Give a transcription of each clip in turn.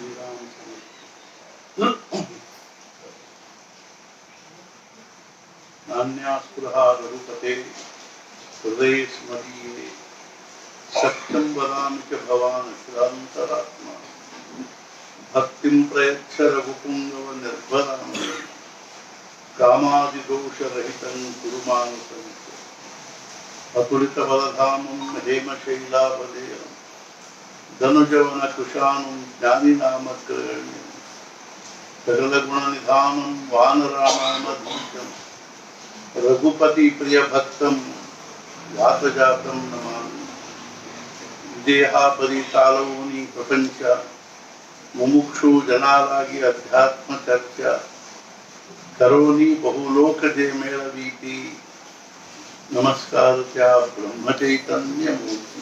श्रीराम नान्यास्पृहा रघुपते हृदये स्मरीये सत्यं वदामि च भवान् श्रान्तरात्मा भक्तिं प्रयच्छ रघुपुङ्गव निर्भराम् कामादिदोषरहितं कुरु मां सन्तु अतुलितबलधामं हेमशैलावलेयं धनुजवनकुशानं ज्ञानिनामग्रगण्यं सकलगुणनिधानं वानराणामधीशं रघुपतिप्रियभक्तं वातजातं नमामि। देहापरितालवनी प्रपंच मुमुक्षु जनालागी अध्यात्म चर्चा करोनी बहुलोक जे मेळवीती नमस्कार त्या ब्रह्मचैतन्य मूर्ती।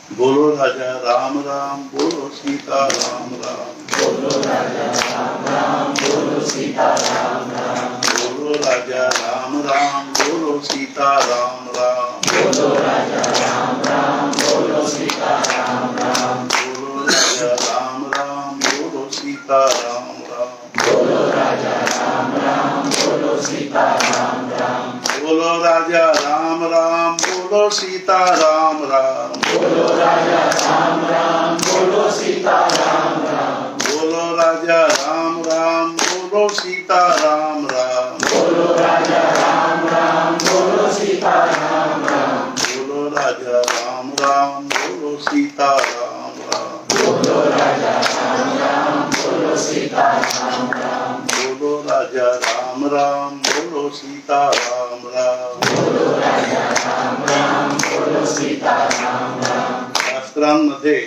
बोलो राजा राम राम बोलो सीता राम राम बोलो राजा राम राम बोलो सीता राम राम बोलो राजा राम राम बोलो सीता राम राम बोलो राजा राम राम बोलो सीता राम राम बोलो राजा राम राम बोलो सीता राम राम बोलो राजा राम राम बोलो सीता राम राम बोलो राजा राम राम बोलो सीता राम राम बोलो राजा राम राम बोलो सीता राम राम बोलो राजा राम राम बोलो सीता राम राम बोलो राजा राम राम बोलो सीता राम राम बोलो राजा राम राम बोलो सीता राम राम बोलो राजा राम राम बोलो सीता राम राम बोलो राजा राम राम बोलो सीता राम राम बोलो राजा राम राम बोलो सीता राम राम शास्त्रांमध्ये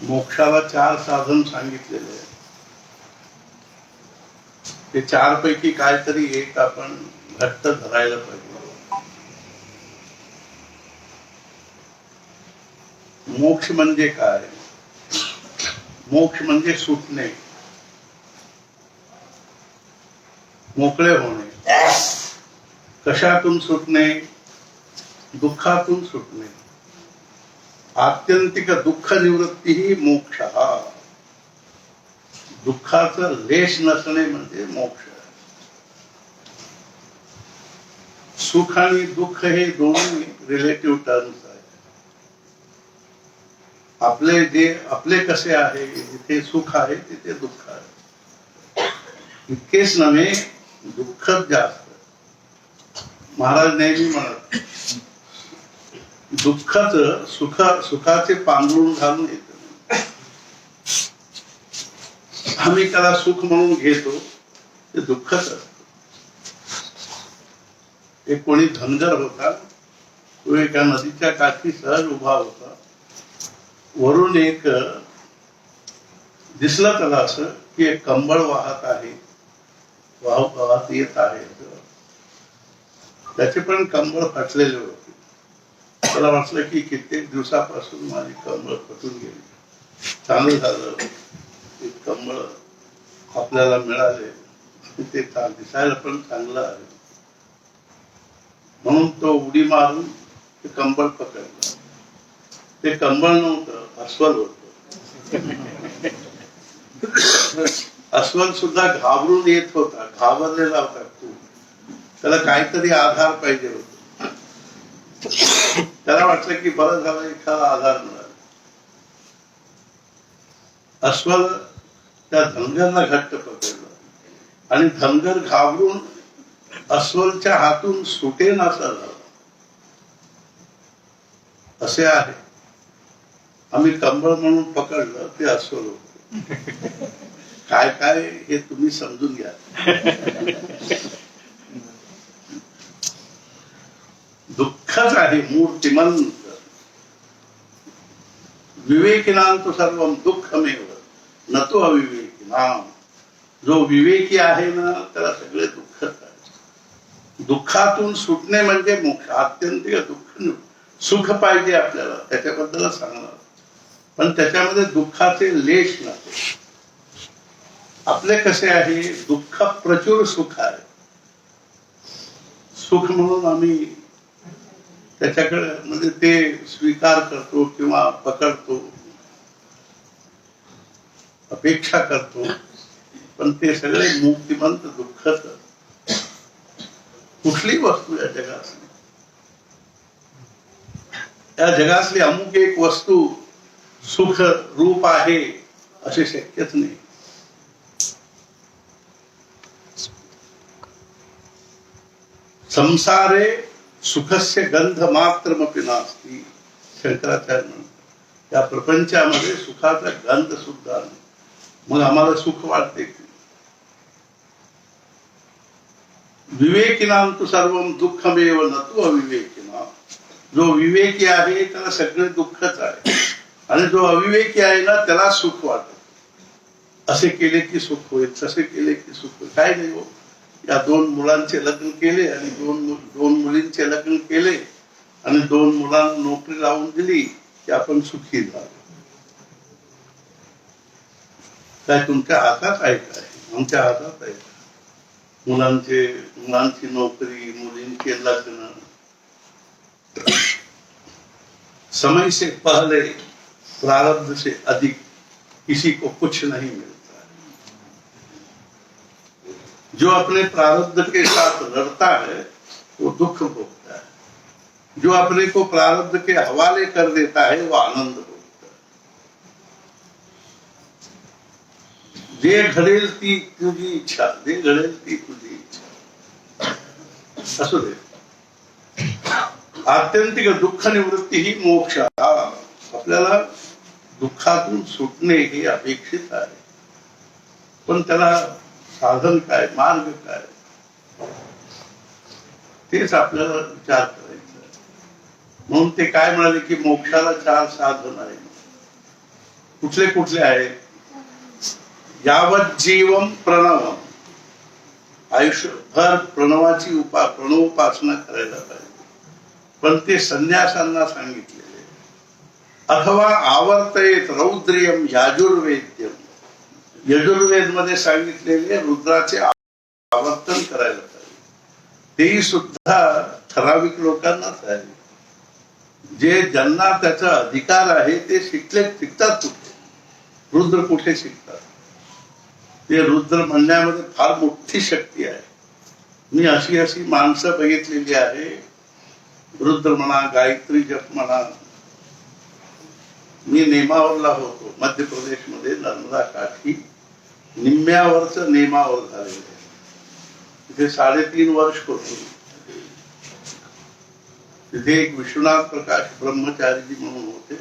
मोक्षाला 4 साधन सांगितलेले आहे। ते 4 पैकी काहीतरी एक आपण घट्ट धरायला पाहिजे। मोक्ष म्हणजे काय? मोक्ष म्हणजे सुटणे, मोकळे होणे। कशातून सुटणे? दुःखातून सुटणे। आत्यंतिक दुःख निवृत्ती ही मोक्ष। दुःखाचं लेश नसणे म्हणजे मोक्ष। सुख आणि दुःख हे दोन्ही रिलेटिव्ह टर्म्स आहेत। आपले कसे आहे, जिथे सुख आहे तिथे दुःख आहे। इतकेच नव्हे, दुःखच जास्त। महाराज नेहमी म्हणत, दुःखच सुखाचे पांघरून घालून येत। आम्ही त्याला सुख म्हणून घेतो, ते दुःखच असत। एक कोणी धनगर होता, तो एका नदीच्या काठी सहज उभा होता। वरून एक दिसलं त्याला असं की एक कंबळ वाहत आहे, वाहत येत आहे। त्याचे पण कंबळ फाटलेले होते। त्याला वाटलं की कित्येक दिवसापासून माझी कंबळ फटून गेली, चांगलं झालं एक कंबळ आपल्याला मिळाले, ते दिसायला पण चांगलं आहे। म्हणून तो उडी मारून ते कंबळ पकडलं। ते कंबळ नव्हतं, अस्वल होत। अस्वल सुद्धा घाबरून येत होता, घाबरलेला होता खूप। त्याला काहीतरी आधार पाहिजे होता। त्याला वाटलं की बरं झालं, एखादा आधार मिळाला। अस्वल त्या धनगरला घट्ट पकडलं आणि धनगर घाबरून अस्वलच्या हातून सुटेन असं झालं। असे आहे, आम्ही कंबळ म्हणून पकडलं, ते अस्वल होत। काय काय हे तुम्ही समजून घ्या। दुःखच आहे मूर्तिमंत। विवेकिनांत सर्वम दुःखमेव न तो अविवेकिनाम। जो विवेकी आहे ना, त्याला सगळे दुःखच आहे। दुःखातून सुटणे म्हणजे मोक्ष। आत्यंतिक दुःख, सुख पाहिजे आपल्याला, त्याच्याबद्दल सांगणार, पण त्याच्यामध्ये दुःखाचे लेश नसते। आपले कसे आहे, दुःख प्रचुर सुख आहे। सुख म्हणून आम्ही त्याच्याकडे म्हणजे ते स्वीकार करतो किंवा पकडतो। अपेक्षा करतो, पण ते सगळे मुक्तिमंत दुःखच. कुठली वस्तू या जगातली, या जगातली अमुक एक वस्तू सुख रूप आहे असे शक्यच नाही. संसारे सुखस्य गंध मात्रमपि नास्ति. शंकराचार्य म्हणतात या प्रपंचामध्ये सुखाचा गंध सुद्धा नाही. मग आम्हाला सुख वाटते की विवेकिनां तु सर्वं दुःखमेव न तु अविवेकिनां. जो विवेकी आहे त्याला सगळे दुःखच आहे, आणि जो अविवेकी आहे ना त्याला सुख वाटत. असे केले की सुख होईल, तसे केले की सुख होईल. काय नाही हो, या 2 मुलांचे लग्न केले आणि दोन मुलींचे लग्न केले आणि 2 मुलांना नोकरी लावून दिली की आपण सुखी झालो. काय तुमच्या हातात आहे काय? आमच्या हातात आहे. मुलांची नौकरी, मुलींचे लग्न. समय से पहले प्रारब्ध से अधिक किसी को कुछ नहीं मिलता है. जो अपने प्रारब्ध के साथ लड़ता है वो दुख भोगता है. जो अपने को प्रारब्ध के हवाले कर देता है वो आनंद भोगता है. जे घडेल ती तुझी इच्छा, जे घडेल ती तुझी इच्छा. असू दे. आत्यंतिक दुःख निवृत्ती ही मोक्ष. आपल्याला दुःखातून सुटणे हे अपेक्षित आहे, पण त्याला साधन काय, मार्ग काय, तेच आपल्याला विचार करायचा. म्हणून ते काय म्हणाले की मोक्षाला 4 साधन आहे. कुठले कुठले आहेत? यावत जीवम प्रणवम. आयुष्यभर प्रणवोपासना करायला पाहिजे, पण ते संन्यासांना सांगितलेले. अथवा आवर्तयेत रौद्रियम याजुर्वेद्यम. यजुर्वेद मध्ये सांगितलेले रुद्राचे आवर्तन करायला पाहिजे. तेही सुद्धा ठराविक लोकांनाच आहे. जे ज्यांना त्याचा अधिकार आहे ते शिकतात कुठे? रुद्र कुठे शिकतात? ते रुद्र म्हणण्यामध्ये फार मोठी शक्ती आहे. मी अशी माणसं बघितलेली आहे. रुद्र म्हणा, गायत्री जप म्हणा. मी नेमावरला होतो मध्य प्रदेशमध्ये, नर्मदा काठी. निम्म्यावरच नेमावर झालेलं आहे. तिथे 3.5 वर्ष होतो. तिथे एक विश्वनाथ प्रकाश ब्रह्मचारीजी म्हणून होते,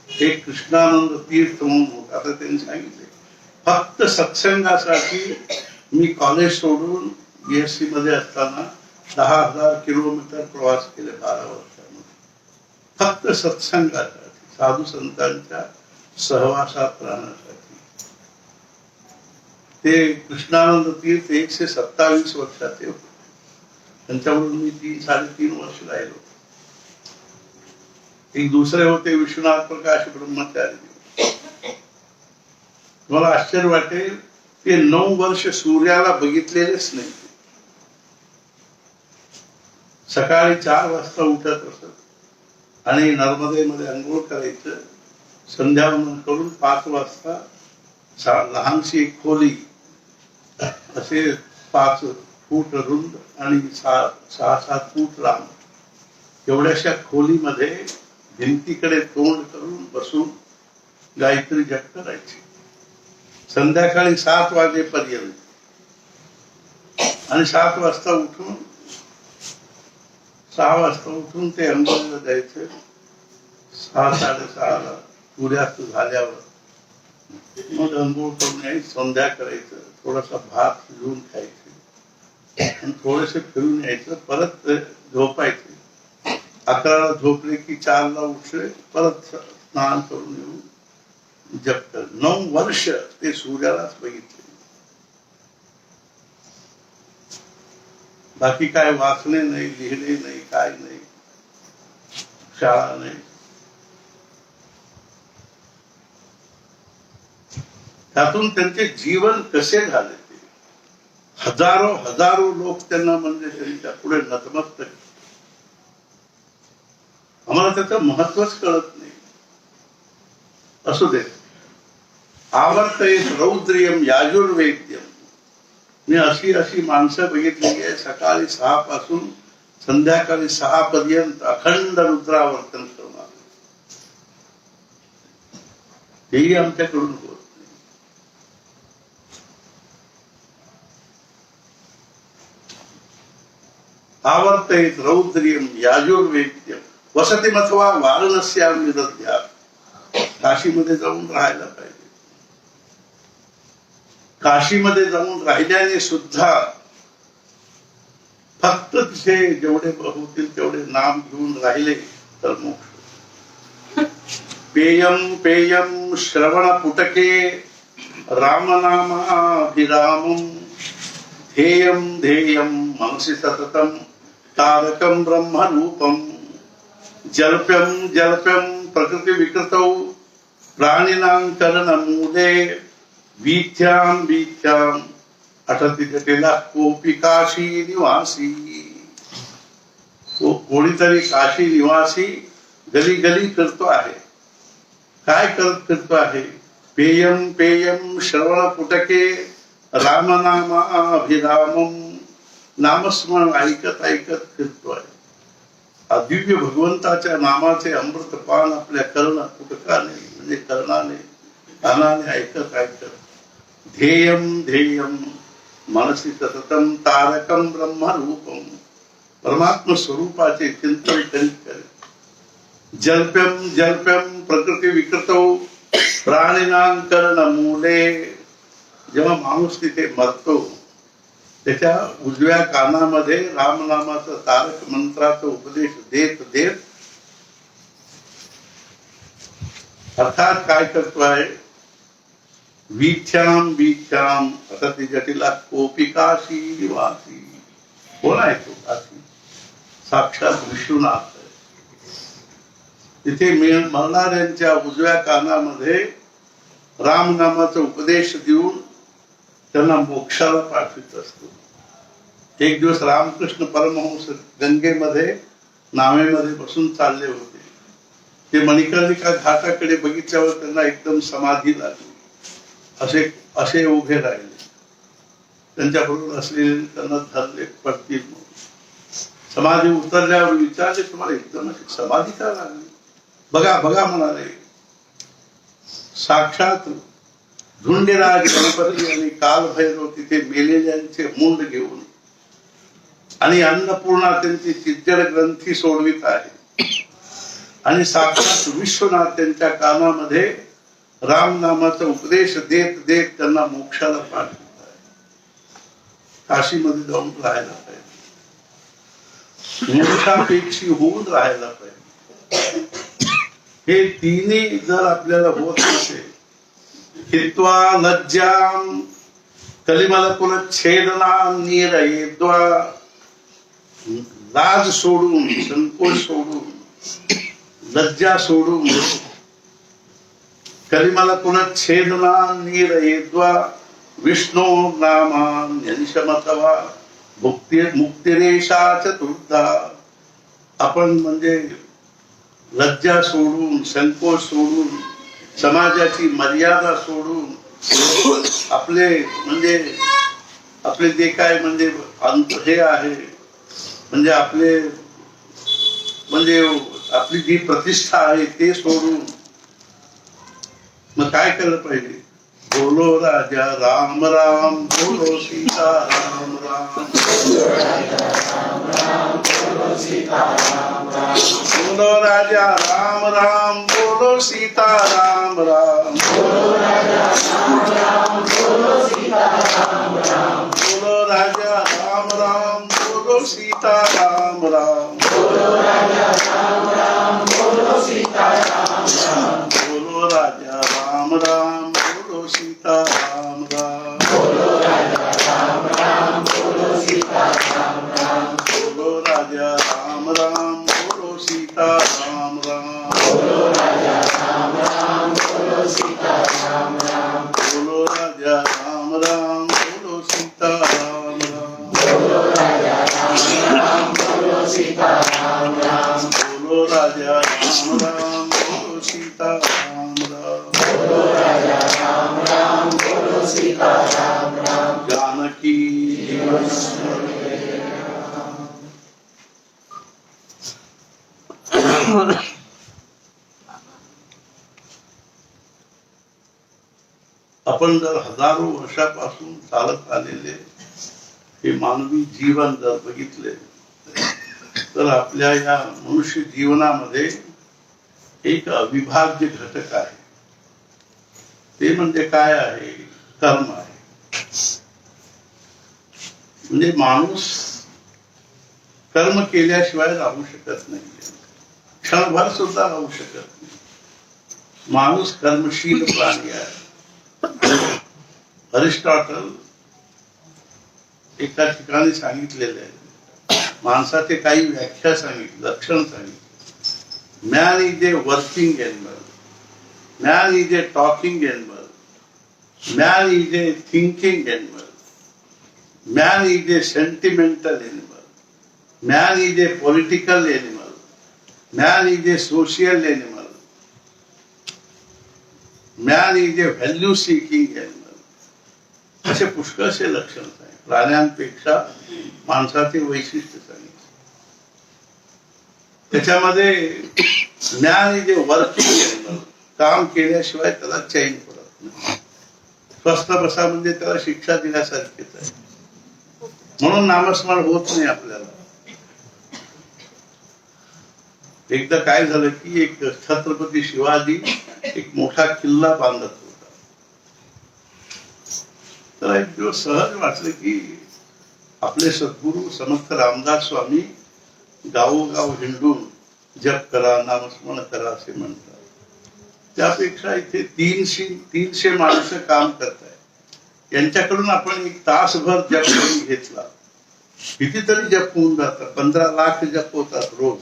एक कृष्णानंद तीर्थ म्हणून होते. आता त्यांनी सांगितले फक्त सत्संगासाठी मी कॉलेज सोडून BSc मध्ये असताना 10,000 किलोमीटर प्रवास केले 12 वर्षांमध्ये, फक्त सत्संगासाठी, साधू संतांच्या सहवासात राहण्यासाठी. ते कृष्णानंद तीर्थ 127 वर्षाचे होते. त्यांच्याकडून मी 3-3.5 वर्ष राहिलो. एक दुसरे होते विश्वनाथ प्रकाश ब्रह्मचारी. मला आश्चर्य वाटेल, ते 9 वर्ष सूर्याला बघितलेलेच नाही. सकाळी 4 वाजता उठत असत आणि नर्मदेमध्ये अंघोळ करायचं. संध्यावंदन करून 5 वाजता लहानशी एक खोली, असे 5 फूट रुंद आणि 6-7 फूट लांब, एवढ्याशा खोलीमध्ये भिंतीकडे तोंड करून बसून गायत्री जप करायची संध्याकाळी 7 वाजेपर्यंत. आणि 7 वाजता उठून 6 वाजता उठून ते अंघोळीला जायचं. 6-6:30 सूर्यास्त झाल्यावर मग अंघोळ करून यायचं, संध्या करायचं, थोडासा भात शिजवून खायचे आणि थोडेसे फिरून यायचं, परत झोपायचे. 11ला झोपले की 4ला उठले, परत स्नान करून येऊन जप कर. 9 वर्ष ते सूर्यालाच बघितले. बाकी काय वाचणे नाही, लिहिणे नाही, काय नाही, शाळा नाही. त्यातून त्यांचे जीवन कसे झाले ते हजारो लोक त्यांना म्हणजे त्यांच्या पुढे नतमस्तक. आम्हाला त्याचं महत्वच कळत नाही. असू दे. आवर्तयेत रौद्रियम याजुर्वेद्यम. मी अशी अशी माणसं बघितली आहे, सकाळी 6 पासून संध्याकाळी 6 पर्यंत अखंड रुद्रावर्तन करणार. हेही आमच्याकडून होत नाही. आवर्तयेत रौद्रियम याजुर्वेद्यम वसतिमथवा वाराणस्यां निदध्यात्. काशीमध्ये जाऊन राहायला पाहिजे. काशीमध्ये जाऊन राहिल्याने सुद्धा फक्त तिथे जेवढे होतील तेवढे नाम घेऊन राहिले तर मोक्ष. पेयम पेयम श्रवण पुटके रामनामाभिरामं ध्येयं ध्येयं मनसि सततं तारकं ब्रह्मरूपं. जल्प्यं जल्प्यं प्रकृति विकृतौ प्राणिनां करणमूले वीथ्यां वीथ्यां अटति जटिलः कोऽपि काशी निवासी. कोणीतरी काशी निवासी गली गली करतो आहे. काय करतो आहे? पेयम पेयम श्रवण पुटके रामनामाभिरामं. नामस्मरण ऐकत ऐकत फिरतो आहे. दिव्य भगवंताच्या नामाचे अमृतपान आपल्या पुटकाने म्हणजे कर्णाने कानाने ऐकत ऐकत. ध्येयं ध्येयं मनसि सततं तारकं ब्रह्मरूपं. परमात्म स्वरूपाचे चिंतन करीत करीत. जल्प्यं जल्प्यं प्रकृती विकृतौ प्राणिनां करणमूले. जेव्हा माणूस तिथे मरतो त्याच्या उजव्या कानामध्ये रामनामाचा तारक मंत्राचा उपदेश देत देत अर्थात काय करतो आहे? वीथ्याम वीथ्याम अटति जटिला कोऽपि काशी निवासी. कोण आहे तो काशी? साक्षात विष्णुनाथ. तिथे मरणाऱ्यांच्या उजव्या कानामध्ये रामनामाचा उपदेश देऊन त्यांना मोक्षाला पाठवित असतो. एक दिवस रामकृष्ण परमहंस गंगेमध्ये नावेमध्ये बसून चालले होते. ते मणिकर्णिका घाटाकडे बघितल्यावर त्यांना एकदम समाधी लागली. असे उभे राहिले. त्यांच्याबरोबर असलेले त्यांना धरले पडतील. समाधी उतरल्यावर विचारले, तुम्हाला एकदम अशी समाधी का लागली? बघा बघा म्हणाले. साक्षात धुंडेराज गणपती आणि कालभैरव तिथे मेलेल्यांचे मुंड घेऊन आणि अन्नपूर्णा त्यांची चिज्जड ग्रंथी सोडवित आहे. आणि साक्षात विश्वनाथ त्यांच्या कानामध्ये रामनामाचा उपदेश देत देत त्यांना मोक्षाला पाठवित आहे. काशीमध्ये जाऊन राहायला पाहिजे. मोक्षापेक्षी होऊन राहायला पाहिजे. हे तिन्ही जर आपल्याला होत नसेल, हित्वा लज्जां कलिमलकुलच्छेदनां नीरयेद्वा. लाज सोडून, संकोच सोडून, लज्जा सोडून कलिमलकुलच्छेदनां नीरयेद्वा विष्णो नामान्यनिशमतवा मुक्तिरेषा चतुर्धा. आपण म्हणजे लज्जा सोडून, संकोच सोडून, समाजाची मर्यादा सोडून आपले जे काय म्हणजे हे आहे म्हणजे आपली जी प्रतिष्ठा आहे ते सोडून मग काय केलं पाहिजे? बोलो राजा राम राम, बोलो सीता राम राम, बोलो राजा राम राम, बोलो सीता राम राम, बोलो राजा राम राम, बोलो सीता राम राम, बोलो राजा राम राम, बोलो सीता राम राम, बोलो राजा राम राम, बोलो सीता राम राम, बोलो राजा राम राम, बोलो सीता राम राम, बोलो राजा राम राम, बोलो सीता राम राम, बोलो राजा राम राम, बोलो सीता राम राम, बोलो राजा राम राम, बोलो सीता राम राम, बोलो राजा राम राम, बोलो सीता राम राम, बोलो राजा राम राम, बोलो सीता राम राम, बोलो राजा राम राम, बोलो सीता राम राम, बोलो राजा राम राम, बोलो सीता राम राम, बोलो राजा राम राम, आपण जर हजारो वर्षापासून चालत आलेले हे मानवी जीवन जर बघितले तर आपल्या या मनुष्य जीवनामध्ये एक अविभाज्य घटक आहे. ते म्हणजे काय आहे? कर्म आहे. म्हणजे माणूस कर्म केल्याशिवाय राहू शकत नाही, क्षणभर सुद्धा राहू शकत नाही. माणूस कर्मशील प्राणी आहे. अरिस्टॉटल एका ठिकाणी सांगितलेले आहे, माणसाचे काही व्याख्या सांगितली, लक्षण सांगितले. Man is a working animal, man is a talking animal, man is a thinking animal, man is a sentimental animal, man is a political animal, man is a social animal, man is a value seeking animal. असे पुष्कळसे लक्षण आहे. प्राण्यांपेक्षा माणसाचे वैशिष्ट्य सांगितले. त्याच्यामध्ये man is a working animal, काम केल्याशिवाय त्याला चैन पडत नाही. स्वस्थ बसा म्हणजे त्याला शिक्षा दिल्यासारखीच आहे. म्हणून नामस्मरण होत नाही आपल्याला. एकदा काय झालं की एक छत्रपती शिवाजी एक मोठा किल्ला बांधत होता. तर एक दिवस सहज वाटलं की आपले सद्गुरू समर्थ रामदास स्वामी गावोगाव हिंडून जप करा, नामस्मरण करा असे म्हणतात. त्यापेक्षा इथे 300 माणसं काम करताय, यांच्याकडून आपण एक तासभर जप करून घेतला, कितीतरी जप होऊन जातात. 15 लाख जप होतात रोज.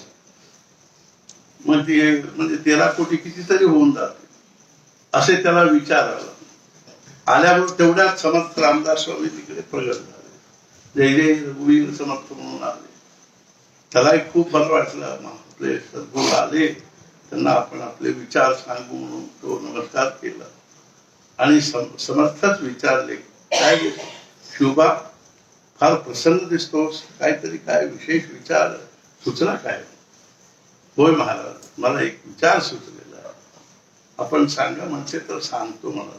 मग ते म्हणजे 13 कोटी कितीतरी होऊन जाते असे त्याला विचार आला. आल्यावर तेवढ्यात समर्थ रामदास स्वामी तिकडे प्रगट झाले. जय जय रघुवीर समर्थ म्हणून आले. त्यालाही खूप बरं वाटलं. आपले सद्गुरू आले, त्यांना आपण आपले विचार सांगू म्हणून तो नमस्कार केला. आणि समर्थच विचारले, काय शिवबा फार प्रसन्न दिसतोस, काहीतरी काय विशेष विचार सुचला काय? होय महाराज, मला एक विचार सुचलेला आहे. आपण सांगा म्हणते तर सांगतो मला.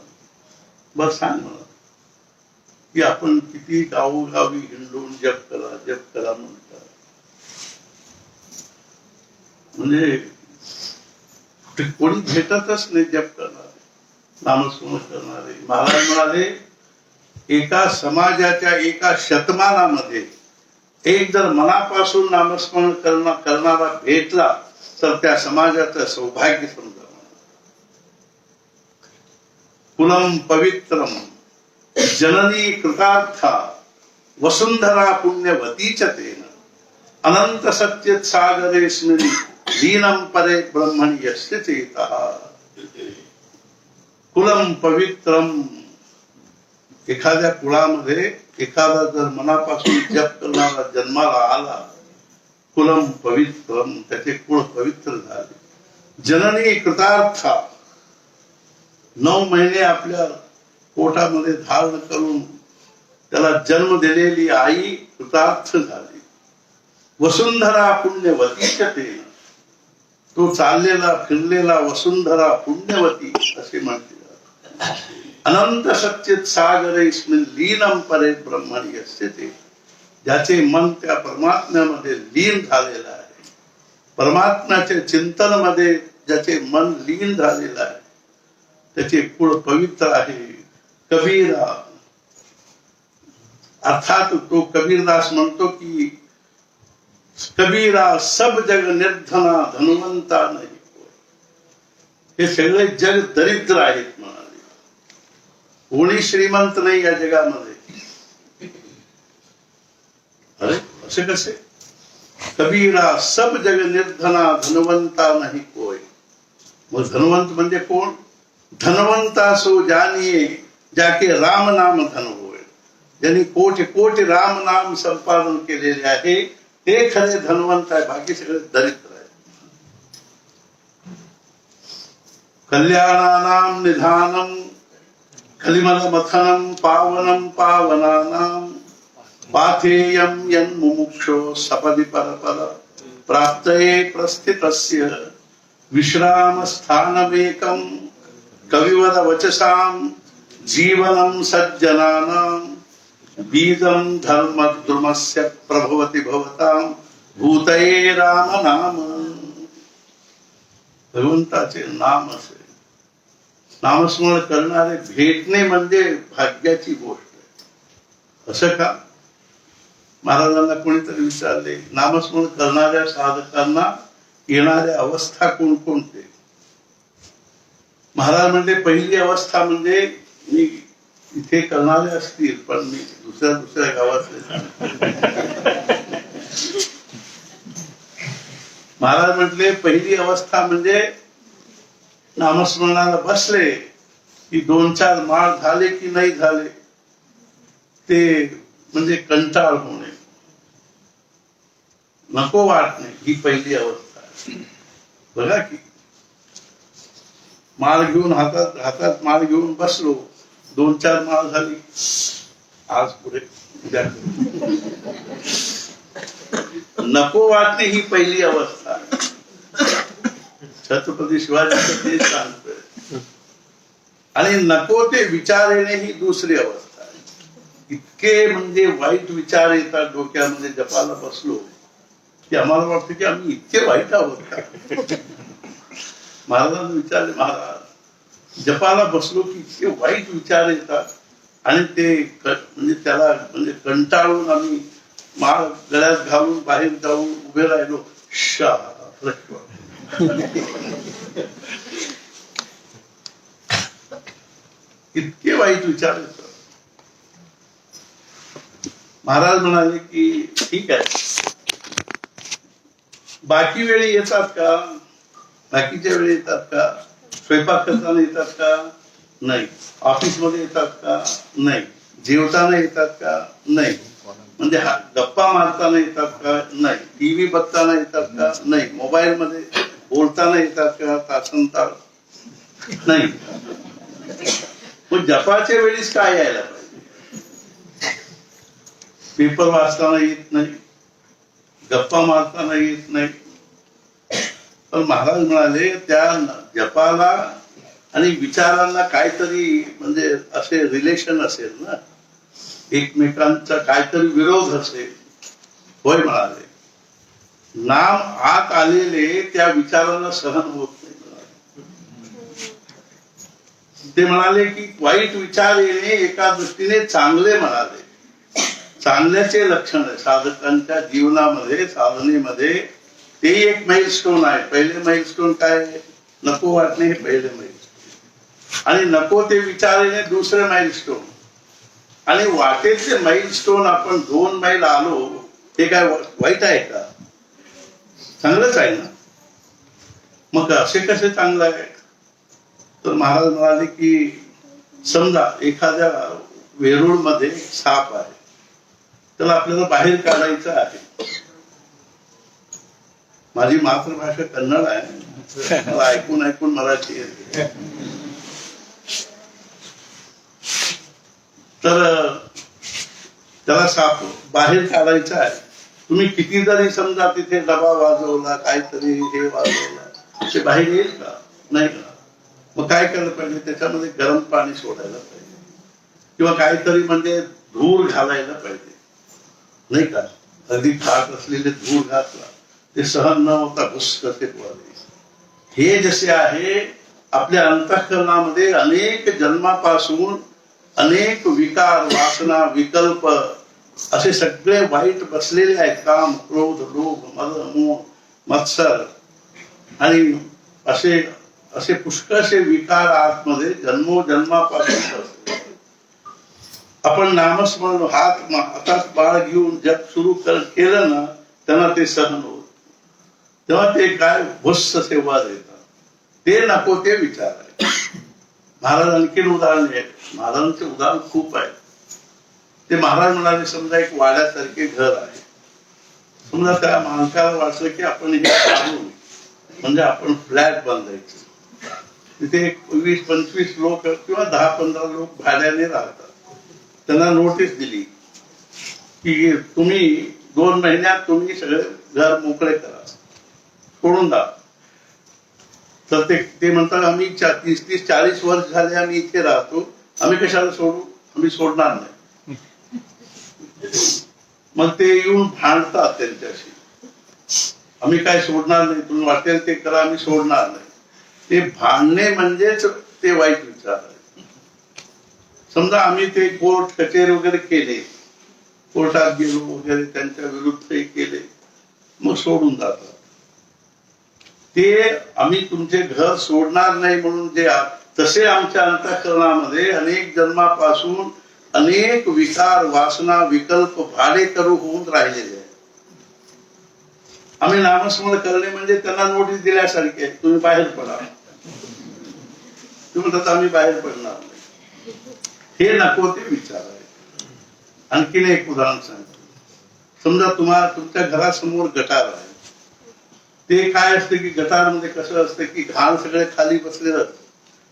बर सांग मला. की आपण किती गावोगावी हिंडून जप करा म्हणतात, म्हणजे कोणी भेटतच नाही जप करणारे, नामस्मरण करणारे. महाराज म्हणाले, एका समाजाच्या एका शतमानामध्ये एक जर मनापासून नामस्मरण करणारा भेटला तर त्या समाजाचं सौभाग्य समजा. कुलम पवित्रम जननी कृतार्था वसुंधरा पुण्यवतीच तेन अनंत सत्य सागरेस्मिन लीनम परे ब्रह्मणि यस्य चेतः. कुलम पवित्रम, एखाद्या कुळामध्ये एखादा जर मनापासून जप करणारा जन्माला आला, कुलम पवित्रम, त्याचे कुळ पवित्र झाले. जननी कृतार्था, 9 महिने आपल्या पोटामध्ये धारण करून त्याला जन्म दिलेली आई कृतार्थ झाली. वसुंधरा पुण्यवतीच तेन, तो चाललेला फिरलेला वसुंधरा पुण्यवती असे म्हणते. अनंत सच्चित सागरेस्मिन लीनम परे ब्रह्मणि यस्य ते, ज्याचे मन त्या परमात्म्यामध्ये लीन झालेलं आहे, परमात्म्याच्या चिंतनामध्ये ज्याचे मन लीन झालेलं आहे, त्याचे कुळ पवित्र आहे. कबीरा, अर्थात तो कबीरदास म्हणतो की कबीरा सब जग निर्धना धनुवंता नाही. हे सगळे जग दरिद्र आहेत म्हणाले. कोणी श्रीमंत नाही या जगामध्ये. अरे असे कसे? कबीरा सब जग निर्धना धनवंता नाही कोय. मग धनवंत म्हणजे कोण? धनवंता सो जानिये जाके राम नाम धन होय. ज्यांनी कोटी कोटी राम नाम संपादन केलेले आहे ते खरे धनवंत आहे, बाकी सगळे दरिद्र आहे. कल्याणानाम निधानम कलिमल मथनम पावनम पावनानाम पाथेयम यन्मुमुक्षो सपदि परपद प्राप्तये प्रस्थितस्य विश्राम स्थानमेकं कविवद वचसां जीवनं सज्जनानां बीजं धर्मद्रुमस्य प्रभवति भवतां भूतये राम नाम. भगवंताचे नाम असे नामस्मरण करणारे भेटणे म्हणजे भाग्याची गोष्ट आहे. असं का? महाराजांना कोणीतरी विचारले नामस्मरण करणाऱ्या साधकांना येणाऱ्या अवस्था कोणकोणते. महाराज म्हणले पहिली अवस्था म्हणजे मी इथे करणारे असतील पण मी दुसऱ्या गावातले. महाराज म्हटले पहिली अवस्था म्हणजे नामस्मरणाला बसले की 2-4 माळ झाले की नाही झाले ते म्हणजे कंटाळ होणे, नको वाटणे, ही पहिली अवस्था आहे. बघा की माळ घेऊन हातात माळ घेऊन बसलो, 2-4 माळ झाली, आज पुढे उद्या नको वाटणे ही पहिली अवस्था आहे. छत्रपती शिवाजी ते सांगतोय. आणि नको ते विचार येणे ही दुसरी अवस्था आहे. इतके म्हणजे वाईट विचार येतात डोक्यामध्ये जपाला बसलो की आम्हाला वाटतं की आम्ही इतके वाईट आहोत का. महाराजांना विचारले, महाराज जपाला बसलो की इतके वाईट विचार येतात आणि ते म्हणजे त्याला म्हणजे कंटाळून आम्ही माळ गळ्यात घालून बाहेर जाऊन उभे राहिलो, इतके वाईट विचार येतात. महाराज म्हणाले की ठीक आहे, बाकी वेळी येतात का, बाकीच्या वेळी येतात का, स्वयंपाक करताना येतात का, नाही, ऑफिस मध्ये येतात का, नाही, जेवताना येतात का, नाही, म्हणजे गप्पा मारताना येतात का, नाही, टीव्ही बघताना येतात का, नाही, मोबाईल मध्ये बोलताना येतात का, तासनतास नाही. मग जपाच्या वेळीच काय यायला पाहिजे. पेपर वाचताना येत नाही, गप्पा मारताना येत नाही. पण महाराज म्हणाले त्या जपाला आणि विचारांना काहीतरी म्हणजे असे रिलेशन असेल ना, एकमेकांचा काहीतरी विरोध असेल. होय म्हणाले, नाम आत आलेले त्या विचारांना सहन होत नाही. ते म्हणाले की वाईट विचार येणे एका दृष्टीने चांगले म्हणाले, चांगल्याचे लक्षण आहे साधकांच्या जीवनामध्ये, साधनेमध्ये. ते एक माइलस्टोन आहे. पहिले माइलस्टोन काय, नको वाटणे हे पहिले माइलस्टोन, आणि नको ते विचार येणे दुसरे माइलस्टोन. आणि वाटेचे माइलस्टोन आपण 2 मैल आलो, ते काय वाईट आहे का, चांगलंच आहे ना. मग असे कसे चांगलं आहे. तर महाराज म्हणाले की समजा एखाद्या वेरूळ मध्ये साप आहे, त्याला आपल्याला बाहेर काढायचं आहे. माझी मातृभाषा कन्नड आहे, मला ऐकून ऐकून मराठी येते. तर त्याला साप बाहेर काढायचा आहे. तुम्ही किती जरी समजा तिथे डबा वाजवला, काहीतरी हे वाजवला, ते बाहेर येईल का, नाही का. मग काय केलं पाहिजे, त्याच्यामध्ये गरम पाणी सोडायला पाहिजे किंवा काहीतरी म्हणजे धूर घालायला पाहिजे, नाही का. अगदी खात असलेले धूर घातला, ते सहन न होता भुस कसे पळाले. हे जसे आहे आपल्या अंतःकरणामध्ये अनेक जन्मापासून अनेक विकार, वासना, विकल्प असे सगळे वाईट बसलेले आहेत. काम, क्रोध, लोभ, मद, मोह, मत्सर आणि असे असे पुष्कळसे विकार आतमध्ये जन्मोजन्मापासून बसले. आपण नामस्मरण हातात बाळ घेऊन जप सुरू केलं ना, त्यांना ते सहन होत. तेव्हा ते काय भुस्स असे वाद येतात. ते नको ते विचार आहे. महाराज आणखीन उदाहरण आहे. महाराजांचे उदाहरण खूप आहे. ते महाराज म्हणाले समजा एक वाड्यासारखे घर आहे. समजा त्या माणसाला वाटलं की आपण हे काढून म्हणजे आपण फ्लॅट बांधायचं. तिथे 20-25 लोक किंवा 10-15 लोक भाड्याने राहतात. त्यांना नोटीस दिली की तुम्ही 2 महिन्यात तुम्ही सगळे घर मोकळे करा, सोडून द्या. तर ते म्हणतात आम्ही 30-40 वर्ष झाले आम्ही इथे राहतो, आम्ही कशाला सोडू, आम्ही सोडणार नाही. मग ते येऊन भांडतात त्यांच्याशी, आम्ही काय सोडणार नाही, तुम्ही वाटेल ते करा, आम्ही सोडणार नाही. ते भांडणे म्हणजेच ते वाईट विचार आहे. समजा आम्ही ते कोर्ट कचेरी वगैरे केले, कोर्टात गेलो वगैरे, त्यांच्या विरुद्ध केले, मग सोडून जातात. ते आम्ही तुमचे घर सोडणार नाही म्हणून जे तसे आमच्या अंतःकरणामध्ये अनेक जन्मापासून अनेक विकार, वासना, विकल्प भाडेकरू होऊन राहिलेले आहे. आम्ही नामस्मरण करणे म्हणजे त्यांना नोटीस दिल्यासारखे, तुम्ही बाहेर पडा. तुम्ही म्हणतात आम्ही बाहेर पडणार नाही. हे नको ते विचार आहे. आणखीन एक उदाहरण सांगतो. समजा तुमच्या घरासमोर गटार आहे. ते काय असते की गटारमध्ये कसं असतं की घाण सगळे खाली बसलेलं,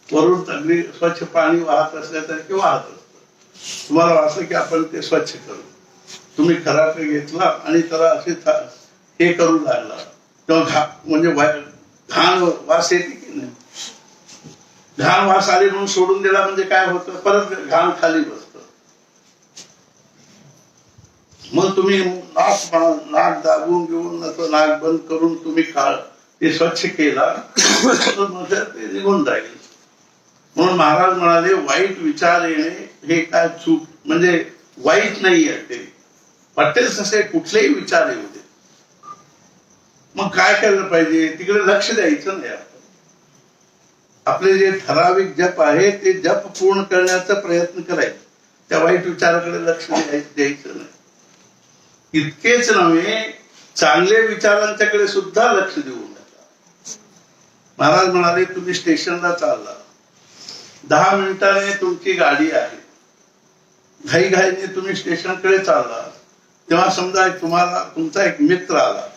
वरून अगदी स्वच्छ पाणी वाहत असल्यासारखे वाहत असतं. तुम्हाला वाटलं की आपण ते स्वच्छ करू, तुम्ही खराटे घेतला आणि त्याला असे हे करू लागला, तेव्हा म्हणजे घाण वास येते की नाही. घाण वास आले म्हणून सोडून दिला म्हणजे काय होतं, परत घाण खाली बसतं. मग तुम्ही नाक दाबून घेऊन नाक बंद करून तुम्ही ते स्वच्छ केला, मग ते निघून जाईल. म्हणून महाराज म्हणाले वाईट विचार येणे हे काय चूक, म्हणजे वाईट नाही आहे ते, वाटेल तसे कुठलेही विचार येऊ दे. मग काय केलं पाहिजे, तिकडे लक्ष द्यायचं नाही. आपले जे ठराविक जप आहे ते जप पूर्ण करण्याचा प्रयत्न करायचा, त्या वाईट विचाराकडे लक्ष द्यायचं नाही. इतकेच नव्हे, चांगले विचारांच्याकडे सुद्धा लक्ष देऊ नका. महाराज म्हणाले तुम्ही स्टेशनला चालला, 10 मिनिटाने तुमची गाडी आहे, घाईघाईने तुम्ही स्टेशनकडे चालला, तेव्हा समजा तुमचा एक मित्र आला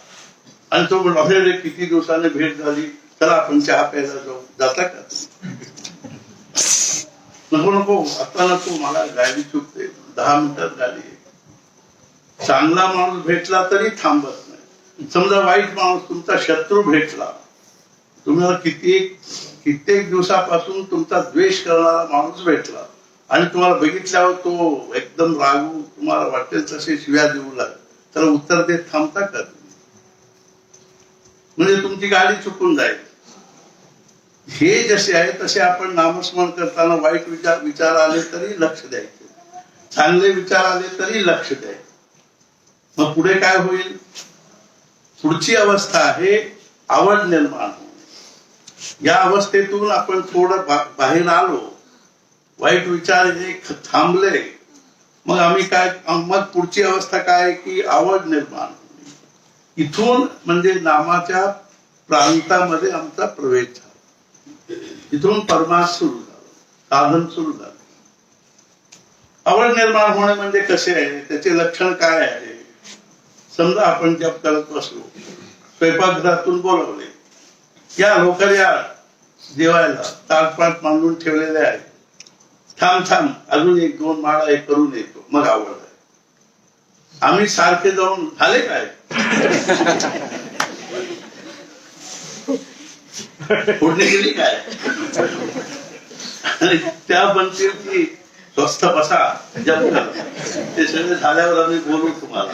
आणि तो म्हणला किती दिवसाने भेट झाली, चला आपण चहा प्यायला जाऊ. जाता का? नको आता नको, मला गाडी चुकते, 10 मिनिटात गाडी आहे. चांगला माणूस भेटला तरी थांबत नाही. समजा वाईट माणूस, तुमचा शत्रू भेटला, तुम्हाला कित्येक दिवसापासून तुमचा द्वेष करणारा माणूस भेटला आणि तुम्हाला बघितल्यावर तो एकदम रागू, तुम्हाला वाटेल तसे शिव्या देऊ लागला, त्याला उत्तर देत थांबता का तुम्ही? म्हणजे तुमची गाडी चुकून जाईल. हे जसे आहे तसे आपण नामस्मरण करताना वाईट विचार आले तरी लक्ष द्यायचे, चांगले विचार आले तरी लक्ष द्यायचे. मग पुढे काय होईल? पुढची अवस्था आहे आवड निर्माण होणे. या अवस्थेतून आपण थोडं बाहेर आलो, वाईट विचार हे थांबले, मग आम्ही काय, मग पुढची अवस्था काय की आवड निर्माण होणे. इथून म्हणजे नामाच्या प्रांतामध्ये आमचा प्रवेश झाला, इथून परमार्थ सुरू झाला, साधन सुरू झालं. आवड निर्माण होणे म्हणजे कसे आहे, त्याचे लक्षण काय आहे? समजा आपण जप करत बसलो, स्वयंपाकघरातून बोलवले, या लवकर या जेवायला, ताटपाट मांडून ठेवलेले आहे, थांब अजून 1-2 माळा हे करून येतो, मग आवड आहे. आम्ही सारखे जाऊन झाले काय फोडणी गेली काय, आणि त्या बनतील की स्वस्थ बसा जप करा. ते सगळे झाल्यावर आम्ही बोलू तुम्हाला.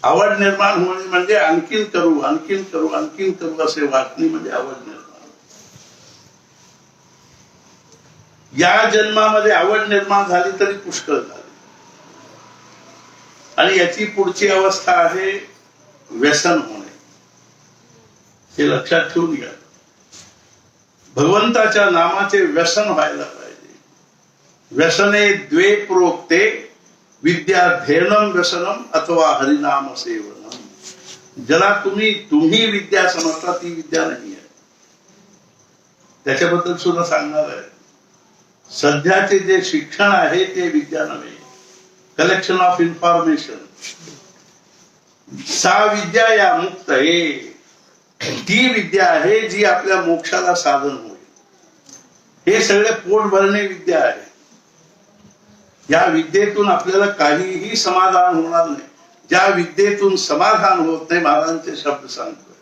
आवड निर्माण होणे म्हणजे आणखीन करू असे वाटणे म्हणजे आवड निर्माण. या जन्मामध्ये आवड निर्माण झाली तरी पुष्कळ झाली. आणि याची पुढची अवस्था आहे व्यसन होणे. हे लक्षात ठेवून घ्या. भगवंताच्या नामाचे व्यसन व्हायला पाहिजे. व्यसने द्वे प्रोक्ते, विद्याध्ययनम व्यसनम अथवा हरिनाम सेवनम. ज्याला तुम्ही विद्या समजता ती विद्या नाही आहे. त्याच्याबद्दल सुद्धा सांगणार आहे. सध्याचे जे शिक्षण आहे ते विद्या नव्हे, कलेक्शन ऑफ इन्फॉर्मेशन. सा विद्या या मुक्त आहे, ती विद्या आहे जी आपल्या मोक्षाला साधन होईल. हे सगळे पोट भरणे विद्या आहे. या विद्येतून आपल्याला काहीही समाधान होणार नाही. ज्या विद्येतून समाधान होत नाही, महाराजांचे शब्द सांगतोय,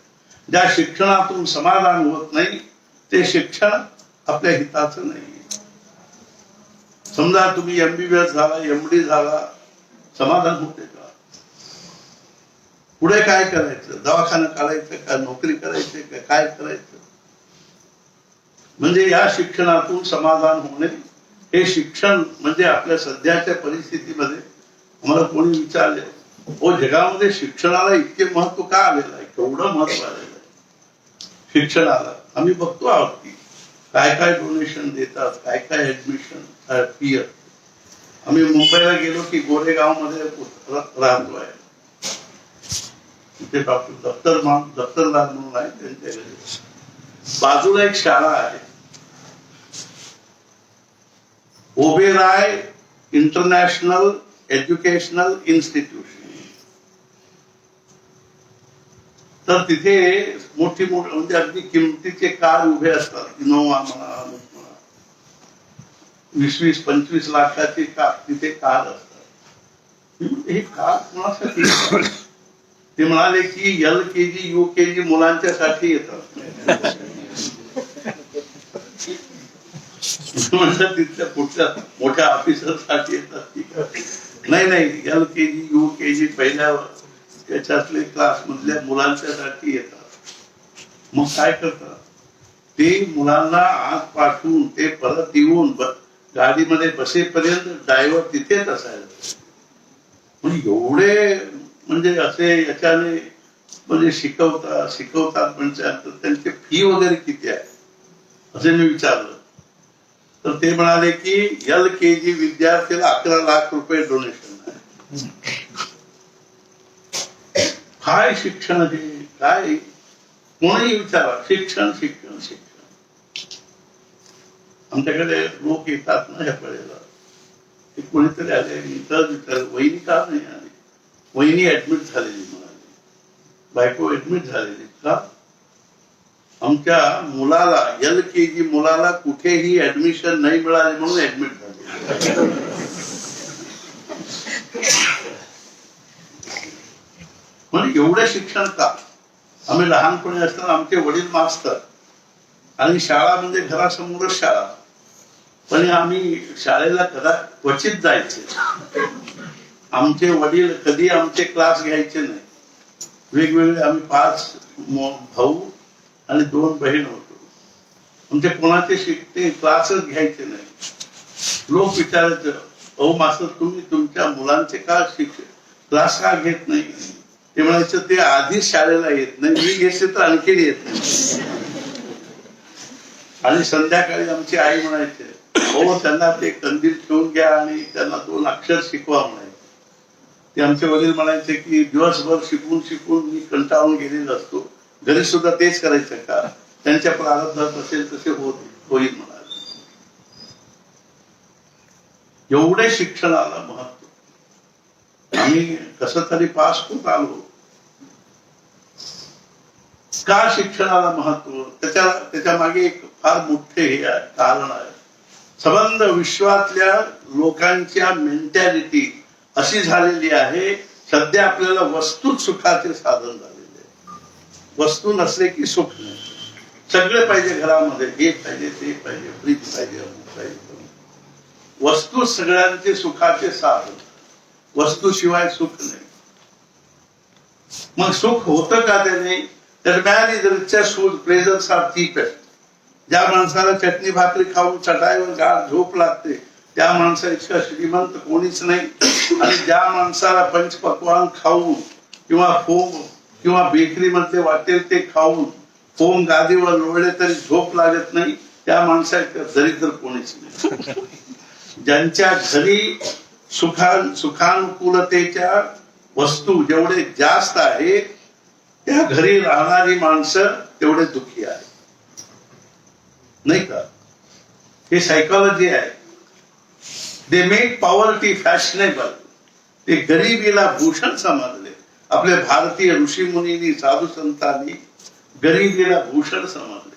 ज्या शिक्षणातून समाधान होत नाही ते शिक्षण आपल्या हिताचं नाही. समजा तुम्ही MBBS झाला, MD झाला, समाधान होते का? पुढे काय करायचं? दवाखाना काढायचं का? नोकरी करायची का? काय करायचं? म्हणजे या शिक्षणातून समाधान होणे हे शिक्षण म्हणजे आपल्या सध्याच्या परिस्थितीमध्ये आम्हाला कोणी विचारले, हो जगामध्ये शिक्षणाला इतके महत्व का आलेलं आहे, केवढं महत्व आलेलं आहे शिक्षणाला? आम्ही बघतो आहोत की काय काय डोनेशन देतात, काय काय ऍडमिशन फी असते. आम्ही मुंबईला गेलो की गोरेगाव मध्ये राहतो आहे, तिथे दफ्तरदार म्हणून आहे, त्यांच्या घरी बाजूला एक शाळा आहे, ओबेराय इंटरनॅशनल एज्युकेशनल इन्स्टिट्यूशन. तर तिथे मोठी म्हणजे अगदी किमतीचे कार उभे असतात, इनोवा म्हणा, 20-25 लाखाची कार तिथे कार असतात. हे कार कोणासाठी? ते म्हणाले की LKG UKG मुलांच्या साठी येतात. तिथल्या कुठल्या मोठ्या ऑफिसर साठी येतात? नाही, LKG UKG पहिल्या त्याच्यातले क्लास मधल्या मुलांच्या साठी येतात. मग काय करतात ते? मुलांना आत पाठवून ते परत येऊन गाडीमध्ये बसेपर्यंत ड्रायव्हर तिथेच असायला. म्हणजे एवढे म्हणजे असे याच्याने म्हणजे शिकवतात म्हणजे त्यांची फी वगैरे किती आहे असे मी विचारलं. तर ते म्हणाले की LKG विद्यार्थ्याला 11 लाख रुपये डोनेशन आहे. काय शिक्षण हे? काय कोणीही विचारा, शिक्षण शिक्षण शिक्षण. आमच्याकडे लोक येतात ना ह्या वेळेला, कोणीतरी आले, इतर विचार, वहिनी का नाही आली? वहिनी ऍडमिट झालेली म्हणाली, बायको ऍडमिट झालेली का? आमच्या मुलाला LKG मुलाला कुठेही ऍडमिशन नाही मिळाले म्हणून ऍडमिट झाले. म्हणजे एवढं शिक्षण का? आम्ही लहानपणी असताना आमचे वडील मास्तर आणि शाळा म्हणजे घरासमोरच शाळा, पण आम्ही शाळेला क्वचित जायचे. आमचे वडील कधी आमचे क्लास घ्यायचे नाही. वेगवेगळे आम्ही 5 भाऊ आणि 2 बहीण होतो. आमचे कोणाचे शिकते क्लासच घ्यायचे नाही. लोक विचारायचे, अहो मास्तर तुम्ही तुमच्या मुलांचे का क्लास का घेत नाही? ते म्हणायचं ते आधीच शाळेला येत नाही, मी घेते तर आणखीन येत नाही. आणि संध्याकाळी आमची आई म्हणायचे, हो त्यांना ते कंदील ठेवून घ्या आणि त्यांना 2 अक्षर शिकवा म्हणायचे. ते आमचे वडील म्हणायचे की दिवसभर शिकून शिकून मी कंटाळून गेलेलो असतो, घरी सुद्धा तेच करायचं का? त्यांच्या प्रारब्धात असेल तसे होईल म्हणाले. एवढे शिक्षणाला महत्व. आम्ही कसं तरी पास होत आलो. का शिक्षणाला महत्व? त्याच्या मागे एक फार मोठे हे आहे, कारण आहे. संबंध विश्वातल्या लोकांच्या मेंटॅलिटी अशी झालेली आहे, सध्या आपल्याला वस्तूच सुखाचे साधन झालेले आहे. वस्तू नसले की सुख नाही. सगळे पाहिजे घरामध्ये, हे पाहिजे, ते पाहिजे, फ्रीज पाहिजे, वस्तू सगळ्यांचे सुखाचे साधन. वस्तूशिवाय सुख नाही. मग सुख होतं का त्याने? तर man is richest whose pleasures are cheapest. ज्या माणसाला चटणी भाकरी खाऊन चटाईवर गाढ झोप लागते त्या माणसापेक्षा श्रीमंत कोणीच नाही. आणि ज्या माणसाला पंचपक्वान खाऊन किंवा फोम किंवा बेकरी मध्ये वाटेल ते खाऊन फोम गादीवर लोळले तरी झोप लागत नाही त्या माणसापेक्षा दरिद्र कोणीच नाही. ज्यांच्या घरी सुखानुकूलतेच्या वस्तू जेवढे जास्त आहे त्या घरी राहणारी माणसं तेवढे दुःखी आहे, नाही का? हे सायकोलॉजी आहे. They make poverty fashionable. ते गरिबीला भूषण समजले. आपले भारतीय ऋषीमुनी साधू संतांनी गरिबीला भूषण समजले.